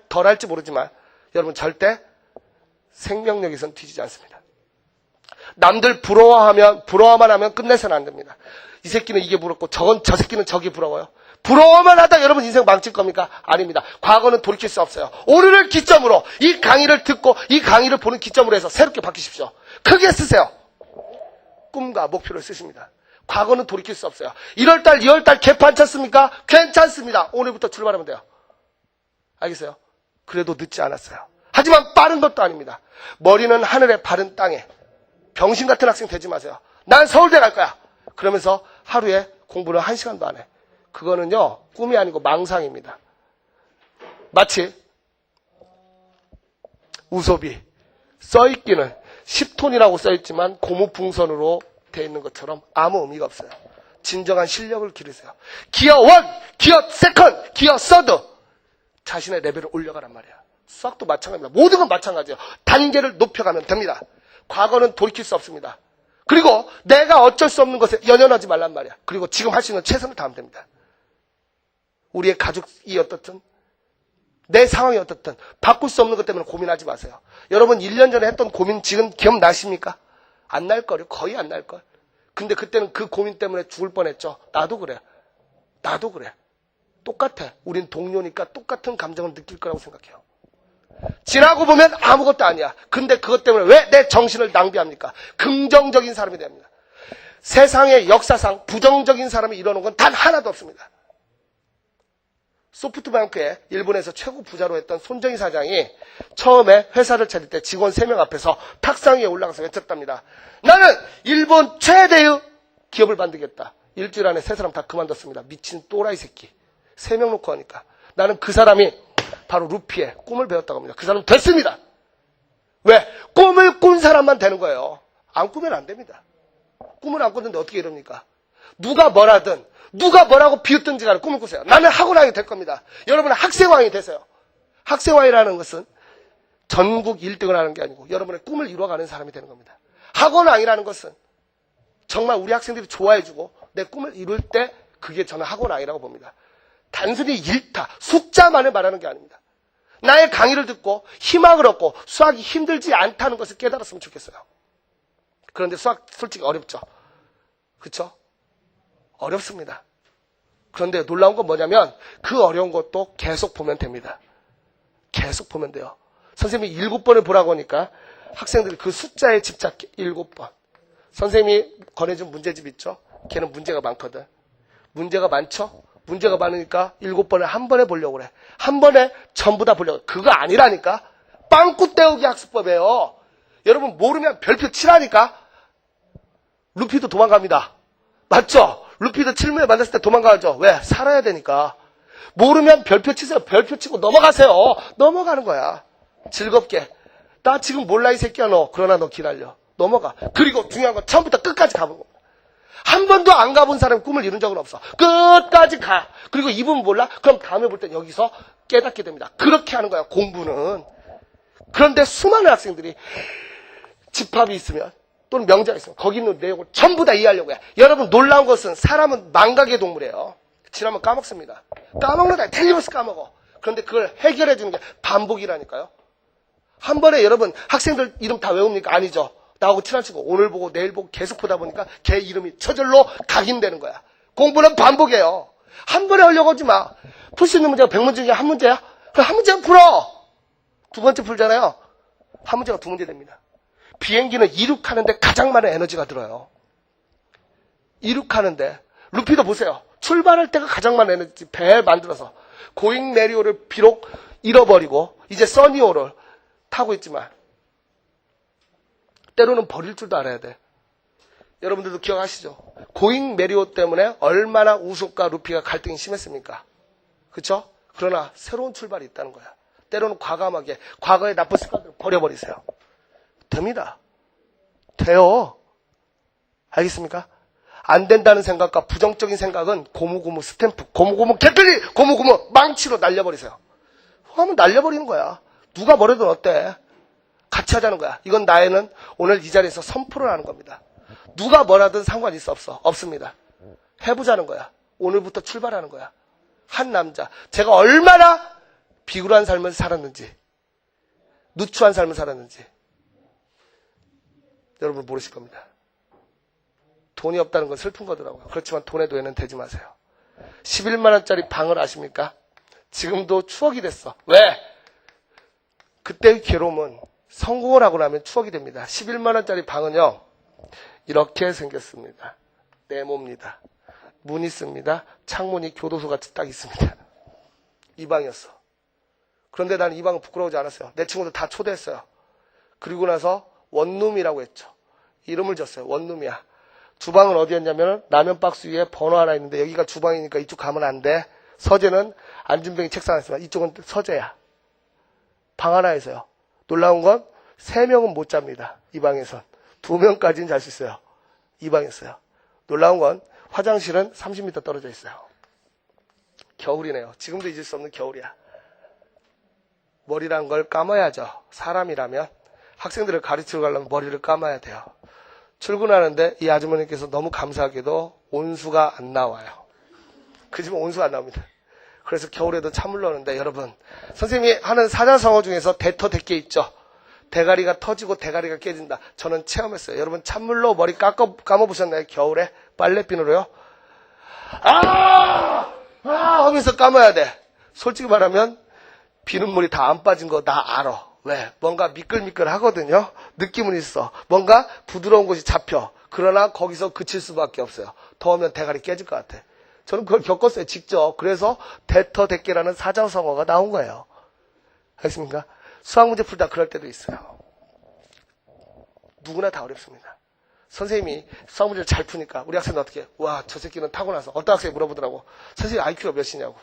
덜할지 모르지만 여러분 절대 생명력에선 뒤지지 않습니다. 남들 부러워만 하면 끝내서는 안 됩니다. 이 새끼는 이게 부럽고 저 새끼는 저게 부러워요. 부러워만 하다 여러분 인생 망칠 겁니까? 아닙니다. 과거는 돌이킬 수 없어요. 오늘을 기점으로 이 강의를 듣고 이 강의를 보는 기점으로 해서 새롭게 바뀌십시오. 크게 쓰세요. 꿈과 목표를 쓰십니다. 과거는 돌이킬 수 없어요. 1월달, 2월달 개판 쳤습니까? 괜찮습니다. 오늘부터 출발하면 돼요. 알겠어요? 그래도 늦지 않았어요. 하지만 빠른 것도 아닙니다. 머리는 하늘에 발은 땅에. 병신 같은 학생 되지 마세요. 난 서울대 갈 거야. 그러면서 하루에 공부를 1시간도 안 해. 그거는요 꿈이 아니고 망상입니다. 마치 우소비 써있기는 10톤이라고 써있지만 고무풍선으로 되어 있는 것처럼 아무 의미가 없어요. 진정한 실력을 기르세요. 기어 1, 기어 2, 기어 3 자신의 레벨을 올려가란 말이야. 수학도 마찬가지입니다. 모든 건 마찬가지예요. 단계를 높여가면 됩니다. 과거는 돌이킬 수 없습니다. 그리고 내가 어쩔 수 없는 것에 연연하지 말란 말이야. 그리고 지금 할 수 있는 최선을 다하면 됩니다. 우리의 가족이 어떻든 내 상황이 어떻든 바꿀 수 없는 것 때문에 고민하지 마세요. 여러분 1년 전에 했던 고민 지금 기억나십니까? 안 날걸요. 거의 안 날걸. 근데 그때는 그 고민 때문에 죽을 뻔했죠. 나도 그래. 나도 그래. 똑같아. 우린 동료니까 똑같은 감정을 느낄 거라고 생각해요. 지나고 보면 아무것도 아니야. 근데 그것 때문에 왜 내 정신을 낭비합니까? 긍정적인 사람이 됩니다. 세상의 역사상 부정적인 사람이 이러는 건 단 하나도 없습니다. 소프트뱅크에 일본에서 최고 부자로 했던 손정희 사장이 처음에 회사를 차릴 때 직원 3명 앞에서 탁상 위에 올라가서 외쳤답니다. 나는 일본 최대의 기업을 만들겠다. 일주일 안에 3사람 다 그만뒀습니다. 미친 또라이 새끼. 3명 놓고 하니까. 나는 그 사람이 바로 루피의 꿈을 배웠다고 합니다. 그 사람 됐습니다. 왜? 꿈을 꾼 사람만 되는 거예요. 안 꾸면 안 됩니다. 꿈을 안 꿨는데 어떻게 이럽니까? 누가 뭐라든 누가 뭐라고 비웃든지 간에 꿈을 꾸세요. 나는 학원왕이 될 겁니다. 여러분은 학생왕이 되세요. 학생왕이라는 것은 전국 1등을 하는 게 아니고 여러분의 꿈을 이루어가는 사람이 되는 겁니다. 학원왕이라는 것은 정말 우리 학생들이 좋아해주고 내 꿈을 이룰 때 그게 저는 학원왕이라고 봅니다. 단순히 일타, 숫자만을 말하는 게 아닙니다. 나의 강의를 듣고 희망을 얻고 수학이 힘들지 않다는 것을 깨달았으면 좋겠어요. 그런데 수학 솔직히 어렵죠. 그렇죠? 어렵습니다. 그런데 놀라운 건 뭐냐면 그 어려운 것도 계속 보면 됩니다. 계속 보면 돼요. 선생님이 7번을 보라고 하니까 학생들이 그 숫자에 집착해. 7번. 선생님이 권해준 문제집 있죠? 걔는 문제가 많거든. 문제가 많죠? 문제가 많으니까 7번을 한 번에 보려고 그래. 한 번에 전부 다 보려고. 그거 아니라니까. 빵꾸 때우기 학습법이에요. 여러분 모르면 별표 치라니까. 루피도 도망갑니다. 맞죠? 루피도 칠무에 만났을 때 도망가죠. 왜? 살아야 되니까. 모르면 별표 치세요. 별표 치고 넘어가세요. 넘어가는 거야. 즐겁게. 나 지금 몰라 이 새끼야 너. 그러나 너 기다려. 넘어가. 그리고 중요한 건 처음부터 끝까지 가보는 겁니다. 한 번도 안 가본 사람이 꿈을 이룬 적은 없어. 끝까지 가. 그리고 이분 몰라? 그럼 다음에 볼 땐 여기서 깨닫게 됩니다. 그렇게 하는 거야 공부는. 그런데 수많은 학생들이 집합이 있으면 또는 명제가 있으면 거기 있는 내용을 전부 다 이해하려고 해. 여러분 놀라운 것은 사람은 망각의 동물이에요. 지나면 까먹습니다. 까먹는다. 틀림없이 까먹어. 그런데 그걸 해결해 주는 게 반복이라니까요. 한 번에 여러분 학생들 이름 다 외웁니까? 아니죠. 나하고 친한 친구 오늘 보고 내일 보고 계속 보다 보니까 걔 이름이 저절로 각인되는 거야. 공부는 반복이에요. 한 번에 하려고 하지 마. 풀 수 있는 문제가 100문제 중에 한 문제야? 그럼 한 문제는 풀어. 두 번째 풀잖아요. 한 문제가 2문제 됩니다. 비행기는 이륙하는데 가장 많은 에너지가 들어요. 이륙하는데 루피도 보세요. 출발할 때가 가장 많은 에너지. 배 만들어서 고잉 메리오를 비록 잃어버리고 이제 써니오를 타고 있지만 때로는 버릴 줄도 알아야 돼. 여러분들도 기억하시죠? 고잉 메리오 때문에 얼마나 우속과 루피가 갈등이 심했습니까? 그렇죠? 그러나 새로운 출발이 있다는 거야. 때로는 과감하게 과거의 나쁜 습관들을 버려버리세요. 됩니다. 돼요. 알겠습니까? 안 된다는 생각과 부정적인 생각은 고무고무 스탬프, 고무고무 개필리, 고무고무 망치로 날려버리세요. 하면 날려버리는 거야. 누가 뭐래도 어때? 같이 하자는 거야. 이건 나에는 오늘 이 자리에서 선포를 하는 겁니다. 누가 뭐라든 상관 있어 없어? 없습니다. 해보자는 거야. 오늘부터 출발하는 거야. 한 남자. 제가 얼마나 비굴한 삶을 살았는지, 누추한 삶을 살았는지 여러분 모르실 겁니다. 돈이 없다는 건 슬픈 거더라고요. 그렇지만 돈의 노예는 되지 마세요. 11만 원짜리 방을 아십니까? 지금도 추억이 됐어. 왜? 그때의 괴로움은 성공을 하고 나면 추억이 됩니다. 11만 원짜리 방은요. 이렇게 생겼습니다. 네모입니다. 문 있습니다. 창문이 교도소같이 딱 있습니다. 이 방이었어. 그런데 나는 이 방은 부끄러우지 않았어요. 내 친구들 다 초대했어요. 그리고 나서 원룸이라고 했죠. 이름을 줬어요. 원룸이야. 주방은 어디였냐면 라면 박스 위에 번호 하나 있는데 여기가 주방이니까 이쪽 가면 안 돼. 서재는 안준병이 책상 안에 있으면 이쪽은 서재야. 방 하나에서요. 놀라운 건 3명은 못 잡니다. 이 방에선. 2명까지는 잘 수 있어요. 이 방이었어요. 놀라운 건 화장실은 30m 떨어져 있어요. 겨울이네요. 지금도 잊을 수 없는 겨울이야. 머리란 걸 감아야죠. 사람이라면 학생들을 가르치러 가려면 머리를 감아야 돼요. 출근하는데 이 아주머니께서 너무 감사하게도 온수가 안 나와요. 그 집은 온수가 안 나옵니다. 그래서 겨울에도 찬물 넣는데 여러분, 선생님이 하는 사자성어 중에서 대터 대깨 있죠. 대가리가 터지고 대가리가 깨진다. 저는 체험했어요. 여러분 찬물로 머리 감아보셨나요? 겨울에 빨래비누로요? 하면서 감아야 돼. 솔직히 말하면 비눗물이 다 안 빠진 거 나 알아. 왜? 뭔가 미끌미끌 하거든요. 느낌은 있어. 뭔가 부드러운 곳이 잡혀. 그러나 거기서 그칠 수밖에 없어요. 더우면 대가리 깨질 것 같아. 저는 그걸 겪었어요. 직접. 그래서 대터대깨라는 사자성어가 나온 거예요. 알겠습니까? 수학 문제 풀다 그럴 때도 있어요. 누구나 다 어렵습니다. 선생님이 수학 문제를 잘 푸니까 우리 학생은 어떻게 해? 와, 저 새끼는 타고나서. 어떤 학생이 물어보더라고. 선생님 IQ가 몇이냐고.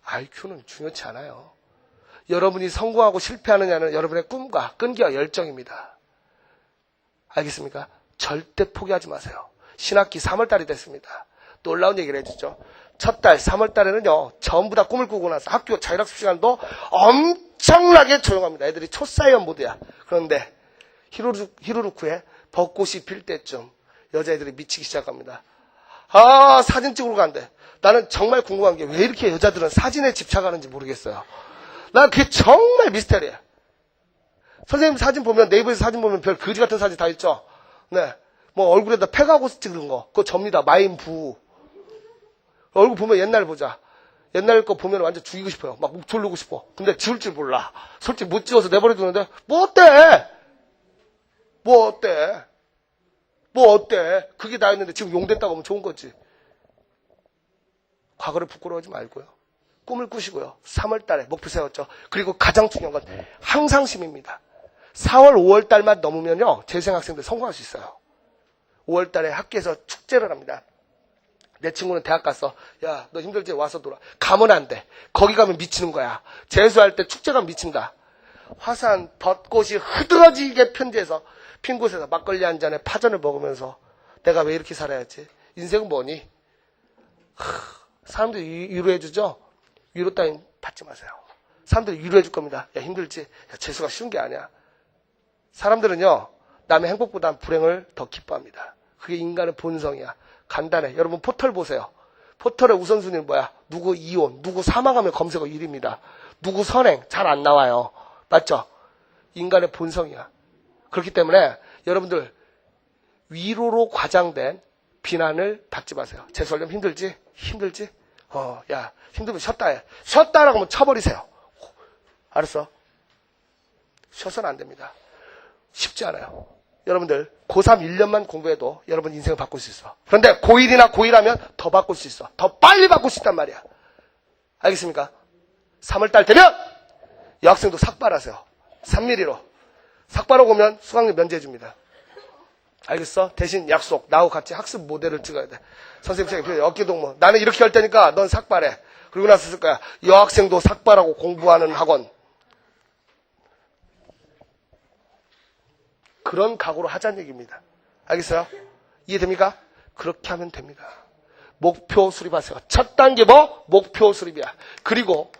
IQ는 중요치 않아요. 여러분이 성공하고 실패하느냐는 여러분의 꿈과 끈기와 열정입니다. 알겠습니까? 절대 포기하지 마세요. 신학기 3월달이 됐습니다. 놀라운 얘기를 해주죠. 첫 달 3월달에는요. 전부 다 꿈을 꾸고 나서 학교 자율학습 시간도 엄청나게 조용합니다. 애들이 초사이언 모드야. 그런데 히루루쿠에 벚꽃이 필 때쯤 여자애들이 미치기 시작합니다. 사진 찍으러 간대. 나는 정말 궁금한 게 왜 이렇게 여자들은 사진에 집착하는지 모르겠어요. 난 그게 정말 미스터리야. 선생님 사진 보면, 네이버에서 사진 보면 별 거지 같은 사진 다 있죠? 네. 뭐 얼굴에다 팩하고 찍은 거. 그거 접니다. 마인부. 얼굴 보면 옛날 보자. 옛날 거 보면 완전 죽이고 싶어요. 막 목 졸르고 싶어. 근데 지울 줄 몰라. 솔직히 못 지워서 내버려두는데, 뭐 어때? 뭐 어때? 뭐 어때? 그게 나였는데 지금 용됐다고 하면 좋은 거지. 과거를 부끄러워하지 말고요. 꿈을 꾸시고요. 3월 달에 목표 세웠죠. 그리고 가장 중요한 건 항상심입니다. 4월, 5월 달만 넘으면요. 재수생 학생들 성공할 수 있어요. 5월 달에 학교에서 축제를 합니다. 내 친구는 대학 갔어. 야, 너 힘들지? 와서 놀아. 가면 안 돼. 거기 가면 미치는 거야. 재수할 때 축제 가면 미친다. 화산 벚꽃이 흐드러지게 편지해서 핀 곳에서 막걸리 한 잔에 파전을 먹으면서 내가 왜 이렇게 살아야지? 인생은 뭐니? 사람들이 위로해주죠? 위로 따윈 받지 마세요. 사람들이 위로해줄 겁니다. 야, 힘들지? 야, 재수가 쉬운 게 아니야. 사람들은요, 남의 행복보다 불행을 더 기뻐합니다. 그게 인간의 본성이야. 간단해. 여러분 포털 보세요. 포털의 우선순위는 뭐야? 누구 이혼, 누구 사망하면 검색어 1위입니다. 누구 선행, 잘 안 나와요. 맞죠? 인간의 본성이야. 그렇기 때문에 여러분들 위로로 과장된 비난을 받지 마세요. 재수하려면 힘들지? 힘들지? 야, 힘들면 쉬었다 해. 쉬었다라고 하면 쳐버리세요. 알았어? 쉬어서는 안 됩니다. 쉽지 않아요. 여러분들 고3 1년만 공부해도 여러분 인생을 바꿀 수 있어. 그런데 고1이나 고2라면 더 바꿀 수 있어. 더 빨리 바꿀 수 있단 말이야. 알겠습니까? 3월달 되면 여학생도 삭발하세요. 3mm로. 삭발하고 오면 수강료 면제해줍니다. 알겠어? 대신 약속. 나하고 같이 학습 모델을 찍어야 돼. 선생님, 어깨동무. 나는 이렇게 할 테니까 넌 삭발해. 그리고 나서 쓸 거야. 여학생도 삭발하고 공부하는 학원. 그런 각오로 하자는 얘기입니다. 알겠어요? 이해됩니까? 그렇게 하면 됩니다. 목표 수립하세요. 첫 단계 뭐? 목표 수립이야. 그리고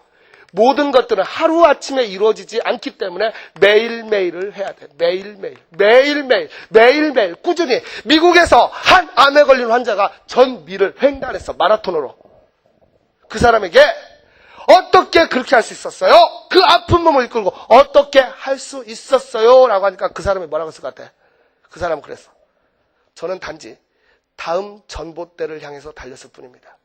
모든 것들은 하루아침에 이루어지지 않기 때문에 매일매일을 해야 돼. 매일매일 꾸준히. 미국에서 한 암에 걸린 환자가 전 미를 횡단했어. 마라톤으로. 그 사람에게 어떻게 그렇게 할 수 있었어요? 그 아픈 몸을 이끌고 어떻게 할 수 있었어요? 라고 하니까 그 사람이 뭐라고 했을 것 같아? 그 사람은 그랬어. 저는 단지 다음 전봇대를 향해서 달렸을 뿐입니다.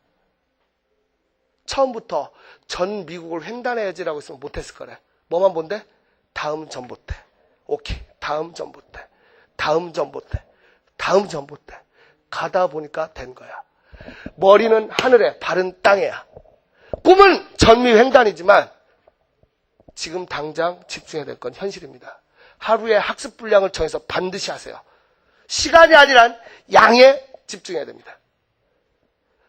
처음부터 전 미국을 횡단해야지라고 했으면 못했을 거래. 뭐만 본대? 다음 전봇대. 오케이. 다음 전봇대. 가다 보니까 된 거야. 머리는 하늘에, 발은 땅에야. 꿈은 전미 횡단이지만 지금 당장 집중해야 될 건 현실입니다. 하루에 학습 분량을 정해서 반드시 하세요. 시간이 아니란 양에 집중해야 됩니다.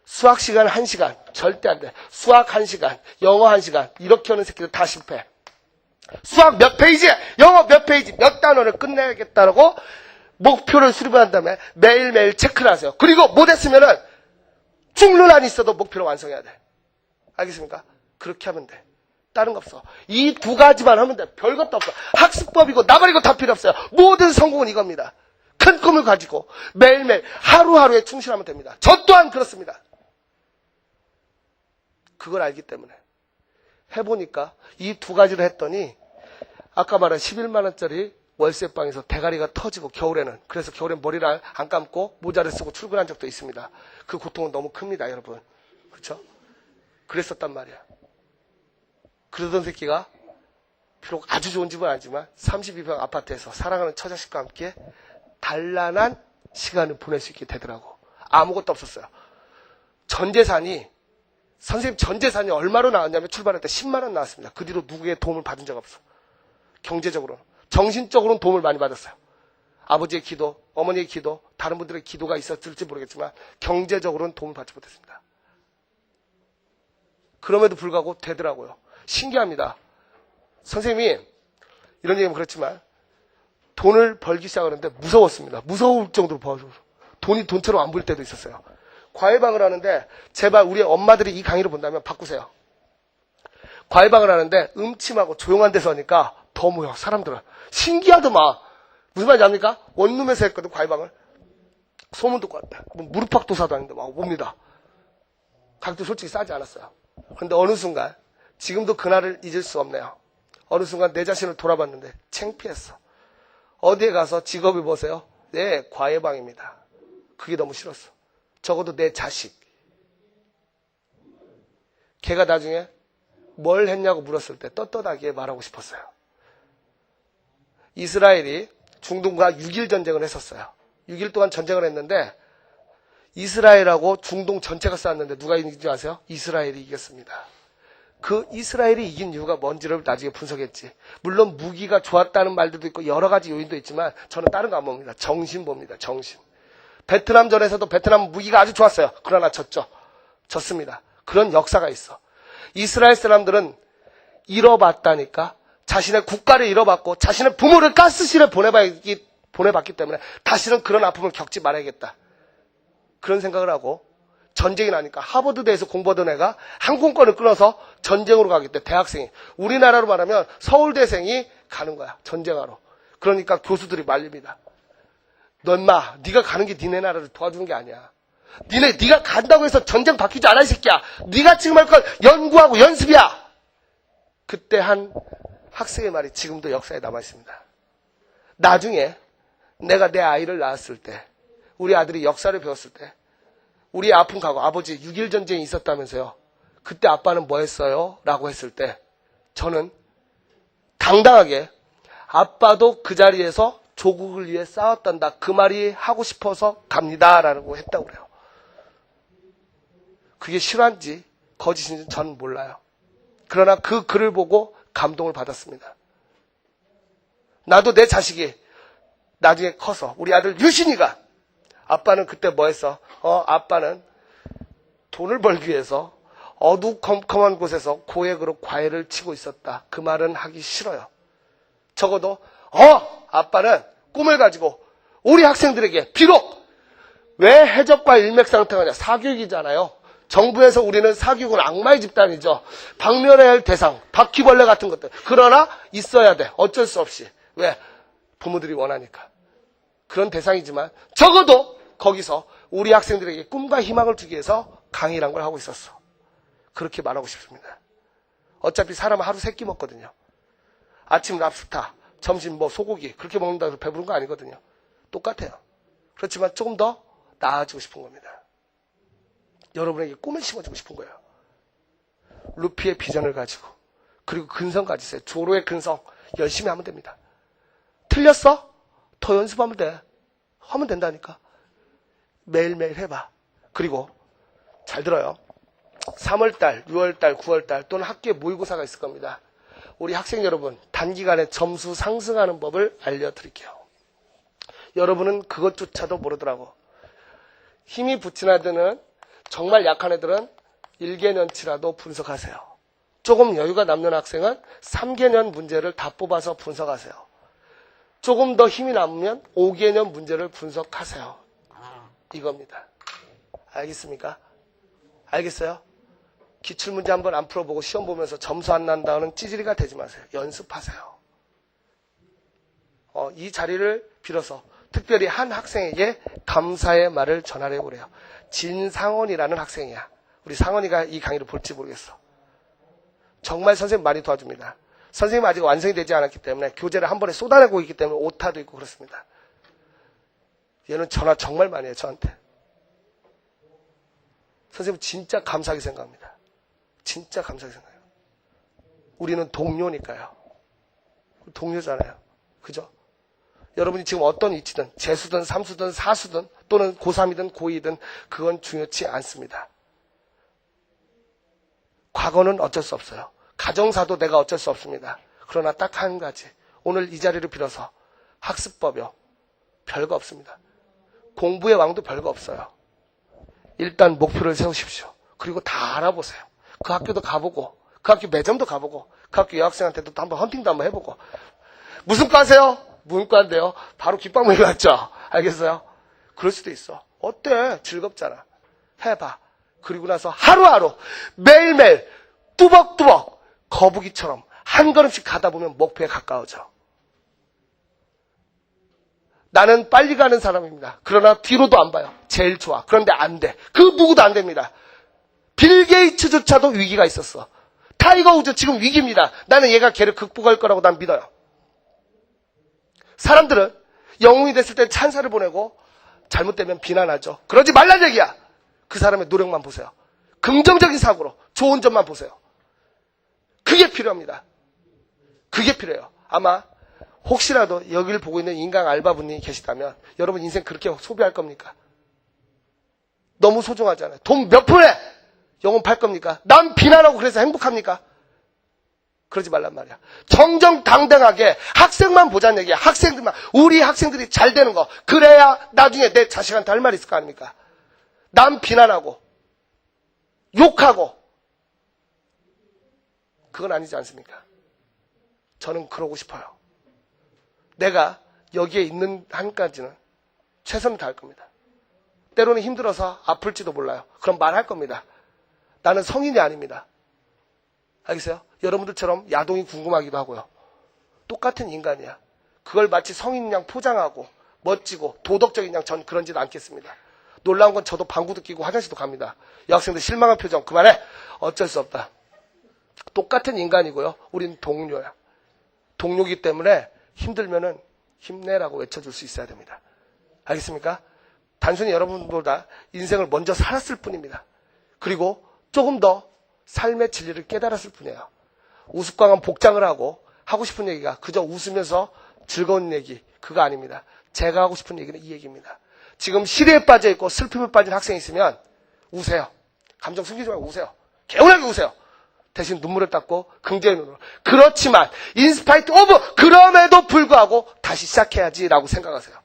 수학 시간 1시간 절대 안 돼. 수학 1시간, 영어 1시간 이렇게 하는 새끼들 다 실패. 수학 몇 페이지, 영어 몇 페이지, 몇 단어를 끝내야겠다라고 목표를 수립한 다음에 매일매일 체크를 하세요. 그리고 못했으면은 죽는 한이 있어도 목표를 완성해야 돼. 알겠습니까? 그렇게 하면 돼. 다른 거 없어. 이 두 가지만 하면 돼. 별것도 없어. 학습법이고 나발이고 다 필요 없어요. 모든 성공은 이겁니다. 큰 꿈을 가지고 매일매일 하루하루에 충실하면 됩니다. 저 또한 그렇습니다. 그걸 알기 때문에. 해보니까 이 두 가지를 했더니 아까 말한 11만 원짜리 월세방에서 대가리가 터지고 겨울에는, 그래서 겨울엔 머리를 안 감고 모자를 쓰고 출근한 적도 있습니다. 그 고통은 너무 큽니다, 여러분. 그렇죠? 그랬었단 말이야. 그러던 새끼가 비록 아주 좋은 집은 아니지만 32평 아파트에서 사랑하는 처자식과 함께 단란한 시간을 보낼 수 있게 되더라고. 아무것도 없었어요. 전재산이, 선생님 전재산이 얼마로 나왔냐면 출발할 때 10만 원 나왔습니다. 그 뒤로 누구의 도움을 받은 적 없어. 경제적으로는. 정신적으로는 도움을 많이 받았어요. 아버지의 기도, 어머니의 기도, 다른 분들의 기도가 있었을지 모르겠지만 경제적으로는 도움을 받지 못했습니다. 그럼에도 불구하고 되더라고요. 신기합니다. 선생님이 이런 얘기는 그렇지만 돈을 벌기 시작하는데 무서웠습니다. 무서울 정도로 벌어서 돈이 돈처럼 안 보일 때도 있었어요. 과외방을 하는데 제발 우리 엄마들이 이 강의를 본다면 바꾸세요. 과외방을 하는데 음침하고 조용한 데서 하니까 더 모여, 사람들은. 신기하더만. 무슨 말인지 압니까? 원룸에서 했거든, 과외방을. 소문 듣고 왔다. 무릎팍도사도 아닌데 막 옵니다. 가격도 솔직히 싸지 않았어요. 근데 어느 순간, 지금도 그날을 잊을 수 없네요. 어느 순간 내 자신을 돌아봤는데 창피했어. 어디에 가서 직업을 보세요. 네, 과외방입니다. 그게 너무 싫었어. 적어도 내 자식. 걔가 나중에 뭘 했냐고 물었을 때 떳떳하게 말하고 싶었어요. 이스라엘이 중동과 6일 전쟁을 했었어요. 6일 동안 전쟁을 했는데 이스라엘하고 중동 전체가 싸웠는데 누가 이긴지 아세요? 이스라엘이 이겼습니다. 그 이스라엘이 이긴 이유가 뭔지를 나중에 분석했지. 물론 무기가 좋았다는 말들도 있고 여러 가지 요인도 있지만 저는 다른 거 안 봅니다. 정신 봅니다. 정신. 베트남전에서도 베트남 무기가 아주 좋았어요. 그러나 졌습니다. 그런 역사가 있어. 이스라엘 사람들은 잃어봤다니까. 자신의 국가를 잃어봤고 자신의 부모를 가스실에 보내봤기 때문에 다시는 그런 아픔을 겪지 말아야겠다. 그런 생각을 하고 전쟁이 나니까 하버드대에서 공부하던 애가 항공권을 끊어서 전쟁으로 가겠대. 대학생이. 우리나라로 말하면 서울대생이 가는 거야. 전쟁하러. 그러니까 교수들이 말립니다. 너 인마 네가 가는 게 니네 나라를 도와주는 게 아니야. 네가 간다고 해서 전쟁 바뀌지 않아 이 새끼야. 네가 지금 할 건 연구하고 연습이야. 그때 한 학생의 말이 지금도 역사에 남아있습니다. 나중에 내가 내 아이를 낳았을 때, 우리 아들이 역사를 배웠을 때, 우리의 아픈 과거, 아버지 6.1 전쟁이 있었다면서요. 그때 아빠는 뭐 했어요? 라고 했을 때 저는 당당하게 아빠도 그 자리에서 조국을 위해 싸웠단다. 그 말이 하고 싶어서 갑니다. 라고 했다고 그래요. 그게 실화인지 거짓인지 저는 몰라요. 그러나 그 글을 보고 감동을 받았습니다. 나도 내 자식이 나중에 커서 우리 아들 유신이가 아빠는 그때 뭐 했어? 아빠는 돈을 벌기 위해서 어두컴컴한 곳에서 고액으로 과외를 치고 있었다. 그 말은 하기 싫어요. 적어도 아빠는 꿈을 가지고 우리 학생들에게 비록 왜 해적과 일맥상통하냐? 사교육이잖아요. 정부에서 우리는 사교육은 악마의 집단이죠. 박멸해야 할 대상, 바퀴벌레 같은 것들. 그러나 있어야 돼. 어쩔 수 없이. 왜? 부모들이 원하니까. 그런 대상이지만 적어도 거기서 우리 학생들에게 꿈과 희망을 주기 위해서 강의란 걸 하고 있었어. 그렇게 말하고 싶습니다. 어차피 사람은 하루 3끼 먹거든요. 아침 랍스타, 점심 소고기 그렇게 먹는다고 해서 배부른 거 아니거든요. 똑같아요. 그렇지만 조금 더 나아지고 싶은 겁니다. 여러분에게 꿈을 심어주고 싶은 거예요. 루피의 비전을 가지고 그리고 근성 가지세요. 조로의 근성 열심히 하면 됩니다. 틀렸어? 더 연습하면 돼. 하면 된다니까. 매일매일 해봐. 그리고 잘 들어요. 3월달, 6월달, 9월달 또는 학교에 모의고사가 있을 겁니다. 우리 학생 여러분 단기간에 점수 상승하는 법을 알려드릴게요. 여러분은 그것조차도 모르더라고. 힘이 붙인 애들은 정말 약한 애들은 1개년치라도 분석하세요. 조금 여유가 남는 학생은 3개년 문제를 다 뽑아서 분석하세요. 조금 더 힘이 남으면 5개년 문제를 분석하세요. 이겁니다. 알겠습니까? 알겠어요? 기출문제 한번 안 풀어보고 시험 보면서 점수 안 난다는 찌질이가 되지 마세요. 연습하세요. 이 자리를 빌어서 특별히 한 학생에게 감사의 말을 전하려고 그래요. 진상원이라는 학생이야. 우리 상원이가 이 강의를 볼지 모르겠어. 정말 선생님 많이 도와줍니다. 선생님 아직 완성이 되지 않았기 때문에 교재를 한 번에 쏟아내고 있기 때문에 오타도 있고 그렇습니다. 얘는 전화 정말 많이 해요, 저한테. 선생님 진짜 감사하게 생각합니다. 진짜 감사하게 생각해요. 우리는 동료니까요. 동료잖아요. 그죠? 여러분이 지금 어떤 위치든 재수든 삼수든 사수든 또는 고3이든 고2든 그건 중요치 않습니다. 과거는 어쩔 수 없어요. 가정사도 내가 어쩔 수 없습니다. 그러나 딱 한 가지. 오늘 이 자리를 빌어서 학습법이요. 별거 없습니다. 공부의 왕도 별거 없어요. 일단 목표를 세우십시오. 그리고 다 알아보세요. 그 학교도 가보고 그 학교 매점도 가보고 그 학교 여학생한테도 한번 헌팅도 한번 해보고. 무슨 과세요? 문과인데요. 바로 귓방문이 왔죠. 알겠어요? 그럴 수도 있어. 어때? 즐겁잖아. 해봐. 그리고 나서 하루하루 매일매일 뚜벅뚜벅 거북이처럼 한 걸음씩 가다 보면 목표에 가까워져. 나는 빨리 가는 사람입니다. 그러나 뒤로도 안 봐요. 제일 좋아. 그런데 안 돼. 그 누구도 안 됩니다. 빌 게이츠조차도 위기가 있었어. 타이거 우즈 지금 위기입니다. 나는 얘가 걔를 극복할 거라고 난 믿어요. 사람들은 영웅이 됐을 때 찬사를 보내고 잘못되면 비난하죠. 그러지 말란 얘기야. 그 사람의 노력만 보세요. 긍정적인 사고로 좋은 점만 보세요. 그게 필요합니다. 그게 필요해요. 아마 혹시라도 여기를 보고 있는 인강 알바분이 계시다면 여러분 인생 그렇게 소비할 겁니까? 너무 소중하잖아요. 돈 몇 푼에 영혼 팔 겁니까? 남 비난하고 그래서 행복합니까? 그러지 말란 말이야. 정정당당하게 학생만 보자는 얘기야. 학생들만. 우리 학생들이 잘 되는 거. 그래야 나중에 내 자식한테 할 말이 있을 거 아닙니까? 남 비난하고 욕하고 그건 아니지 않습니까? 저는 그러고 싶어요. 내가 여기에 있는 한까지는 최선을 다할 겁니다. 때로는 힘들어서 아플지도 몰라요. 그럼 말할 겁니다. 나는 성인이 아닙니다. 알겠어요? 여러분들처럼 야동이 궁금하기도 하고요. 똑같은 인간이야. 그걸 마치 성인 양 포장하고 멋지고 도덕적인 양 전 그런 짓 않겠습니다. 놀라운 건 저도 방구도 끼고 화장실도 갑니다. 여학생들 실망한 표정 그만해. 어쩔 수 없다. 똑같은 인간이고요. 우린 동료야. 동료기 때문에 힘들면은 힘내라고 외쳐줄 수 있어야 됩니다. 알겠습니까? 단순히 여러분보다 인생을 먼저 살았을 뿐입니다. 그리고 조금 더 삶의 진리를 깨달았을 뿐이에요. 우스꽝한 복장을 하고 싶은 얘기가 그저 웃으면서 즐거운 얘기 그거 아닙니다. 제가 하고 싶은 얘기는 이 얘기입니다. 지금 시대에 빠져 있고 슬픔에 빠진 학생이 있으면 우세요. 감정 숨기지 말고 우세요. 개운하게 우세요. 대신 눈물을 닦고 긍정의 눈으로. 그렇지만 인스파이트 오브 그럼에도 불구하고 다시 시작해야지라고 생각하세요.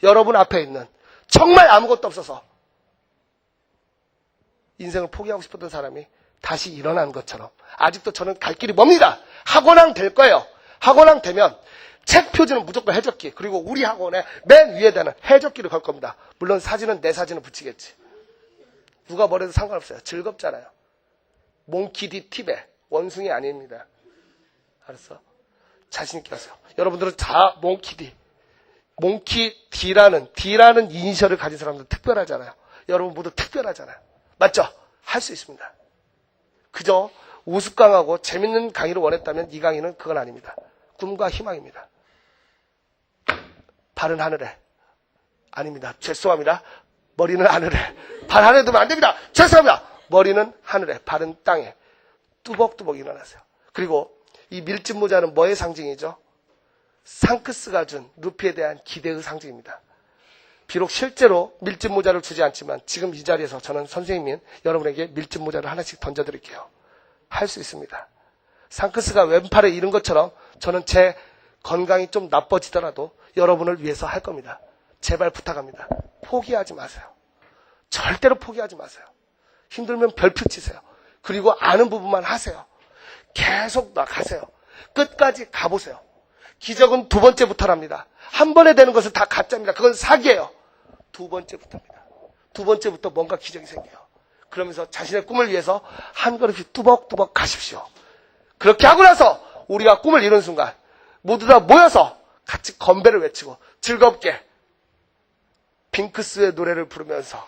여러분 앞에 있는 정말 아무것도 없어서 인생을 포기하고 싶었던 사람이 다시 일어나는 것처럼 아직도 저는 갈 길이 멉니다. 학원왕 될 거예요. 학원왕 되면 책 표지는 무조건 해적기 그리고 우리 학원의 맨 위에다는 해적기를 걸 겁니다. 물론 사진은 내 사진을 붙이겠지. 누가 뭐래도 상관없어요. 즐겁잖아요. 몽키디 팁의 원숭이 아닙니다. 알았어? 자신 있게 하세요. 여러분들은 다 몽키디. 몽키디라는 D라는 이니셜을 가진 사람들 특별하잖아요. 여러분 모두 특별하잖아요. 맞죠? 할 수 있습니다. 그저 우스꽝하고 재밌는 강의를 원했다면 이 강의는 그건 아닙니다. 꿈과 희망입니다. 발은 하늘에. 아닙니다. 죄송합니다. 머리는 하늘에. 발 하늘에 두면 안 됩니다. 죄송합니다. 머리는 하늘에, 발은 땅에. 뚜벅뚜벅 일어나세요. 그리고 이 밀짚 모자는 뭐의 상징이죠? 상크스가 준 루피에 대한 기대의 상징입니다. 비록 실제로 밀짚 모자를 주지 않지만 지금 이 자리에서 저는 선생님인 여러분에게 밀짚 모자를 하나씩 던져드릴게요. 할 수 있습니다. 상크스가 왼팔을 잃은 것처럼 저는 제 건강이 좀 나빠지더라도 여러분을 위해서 할 겁니다. 제발 부탁합니다. 포기하지 마세요. 절대로 포기하지 마세요. 힘들면 별표 치세요. 그리고 아는 부분만 하세요. 계속 나가세요. 끝까지 가보세요. 기적은 두 번째부터랍니다. 한 번에 되는 것은 다 가짜입니다. 그건 사기예요. 두 번째부터입니다. 두 번째부터 뭔가 기적이 생겨요. 그러면서 자신의 꿈을 위해서 한 걸음씩 뚜벅뚜벅 가십시오. 그렇게 하고 나서 우리가 꿈을 이룬 순간 모두 다 모여서 같이 건배를 외치고 즐겁게 핑크스의 노래를 부르면서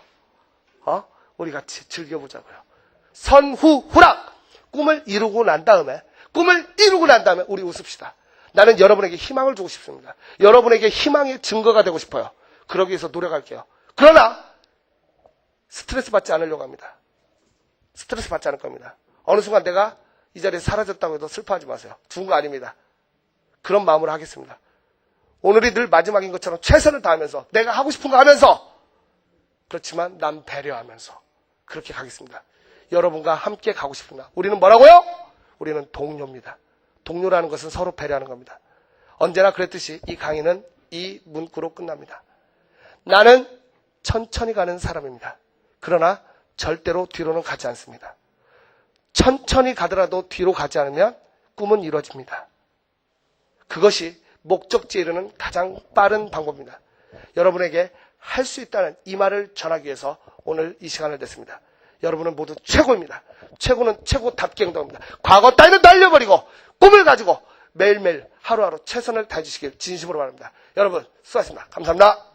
우리 같이 즐겨보자고요. 선후후락. 꿈을 이루고 난 다음에 우리 웃읍시다. 나는 여러분에게 희망을 주고 싶습니다. 여러분에게 희망의 증거가 되고 싶어요. 그러기 위해서 노력할게요. 그러나 스트레스 받지 않으려고 합니다. 스트레스 받지 않을 겁니다. 어느 순간 내가 이 자리에 사라졌다고 해도 슬퍼하지 마세요. 죽은 거 아닙니다. 그런 마음으로 하겠습니다. 오늘이 늘 마지막인 것처럼 최선을 다하면서 내가 하고 싶은 거 하면서, 그렇지만 남 배려하면서 그렇게 가겠습니다. 여러분과 함께 가고 싶습니다. 우리는 뭐라고요? 우리는 동료입니다. 동료라는 것은 서로 배려하는 겁니다. 언제나 그랬듯이 이 강의는 이 문구로 끝납니다. 나는 천천히 가는 사람입니다. 그러나 절대로 뒤로는 가지 않습니다. 천천히 가더라도 뒤로 가지 않으면 꿈은 이루어집니다. 그것이 목적지에 이르는 가장 빠른 방법입니다. 여러분에게 할 수 있다는 이 말을 전하기 위해서 오늘 이 시간을 냈습니다. 여러분은 모두 최고입니다. 최고는 최고답게 행동합니다. 과거 따위는 날려버리고 꿈을 가지고 매일매일 하루하루 최선을 다해주시길 진심으로 바랍니다. 여러분 수고하셨습니다. 감사합니다.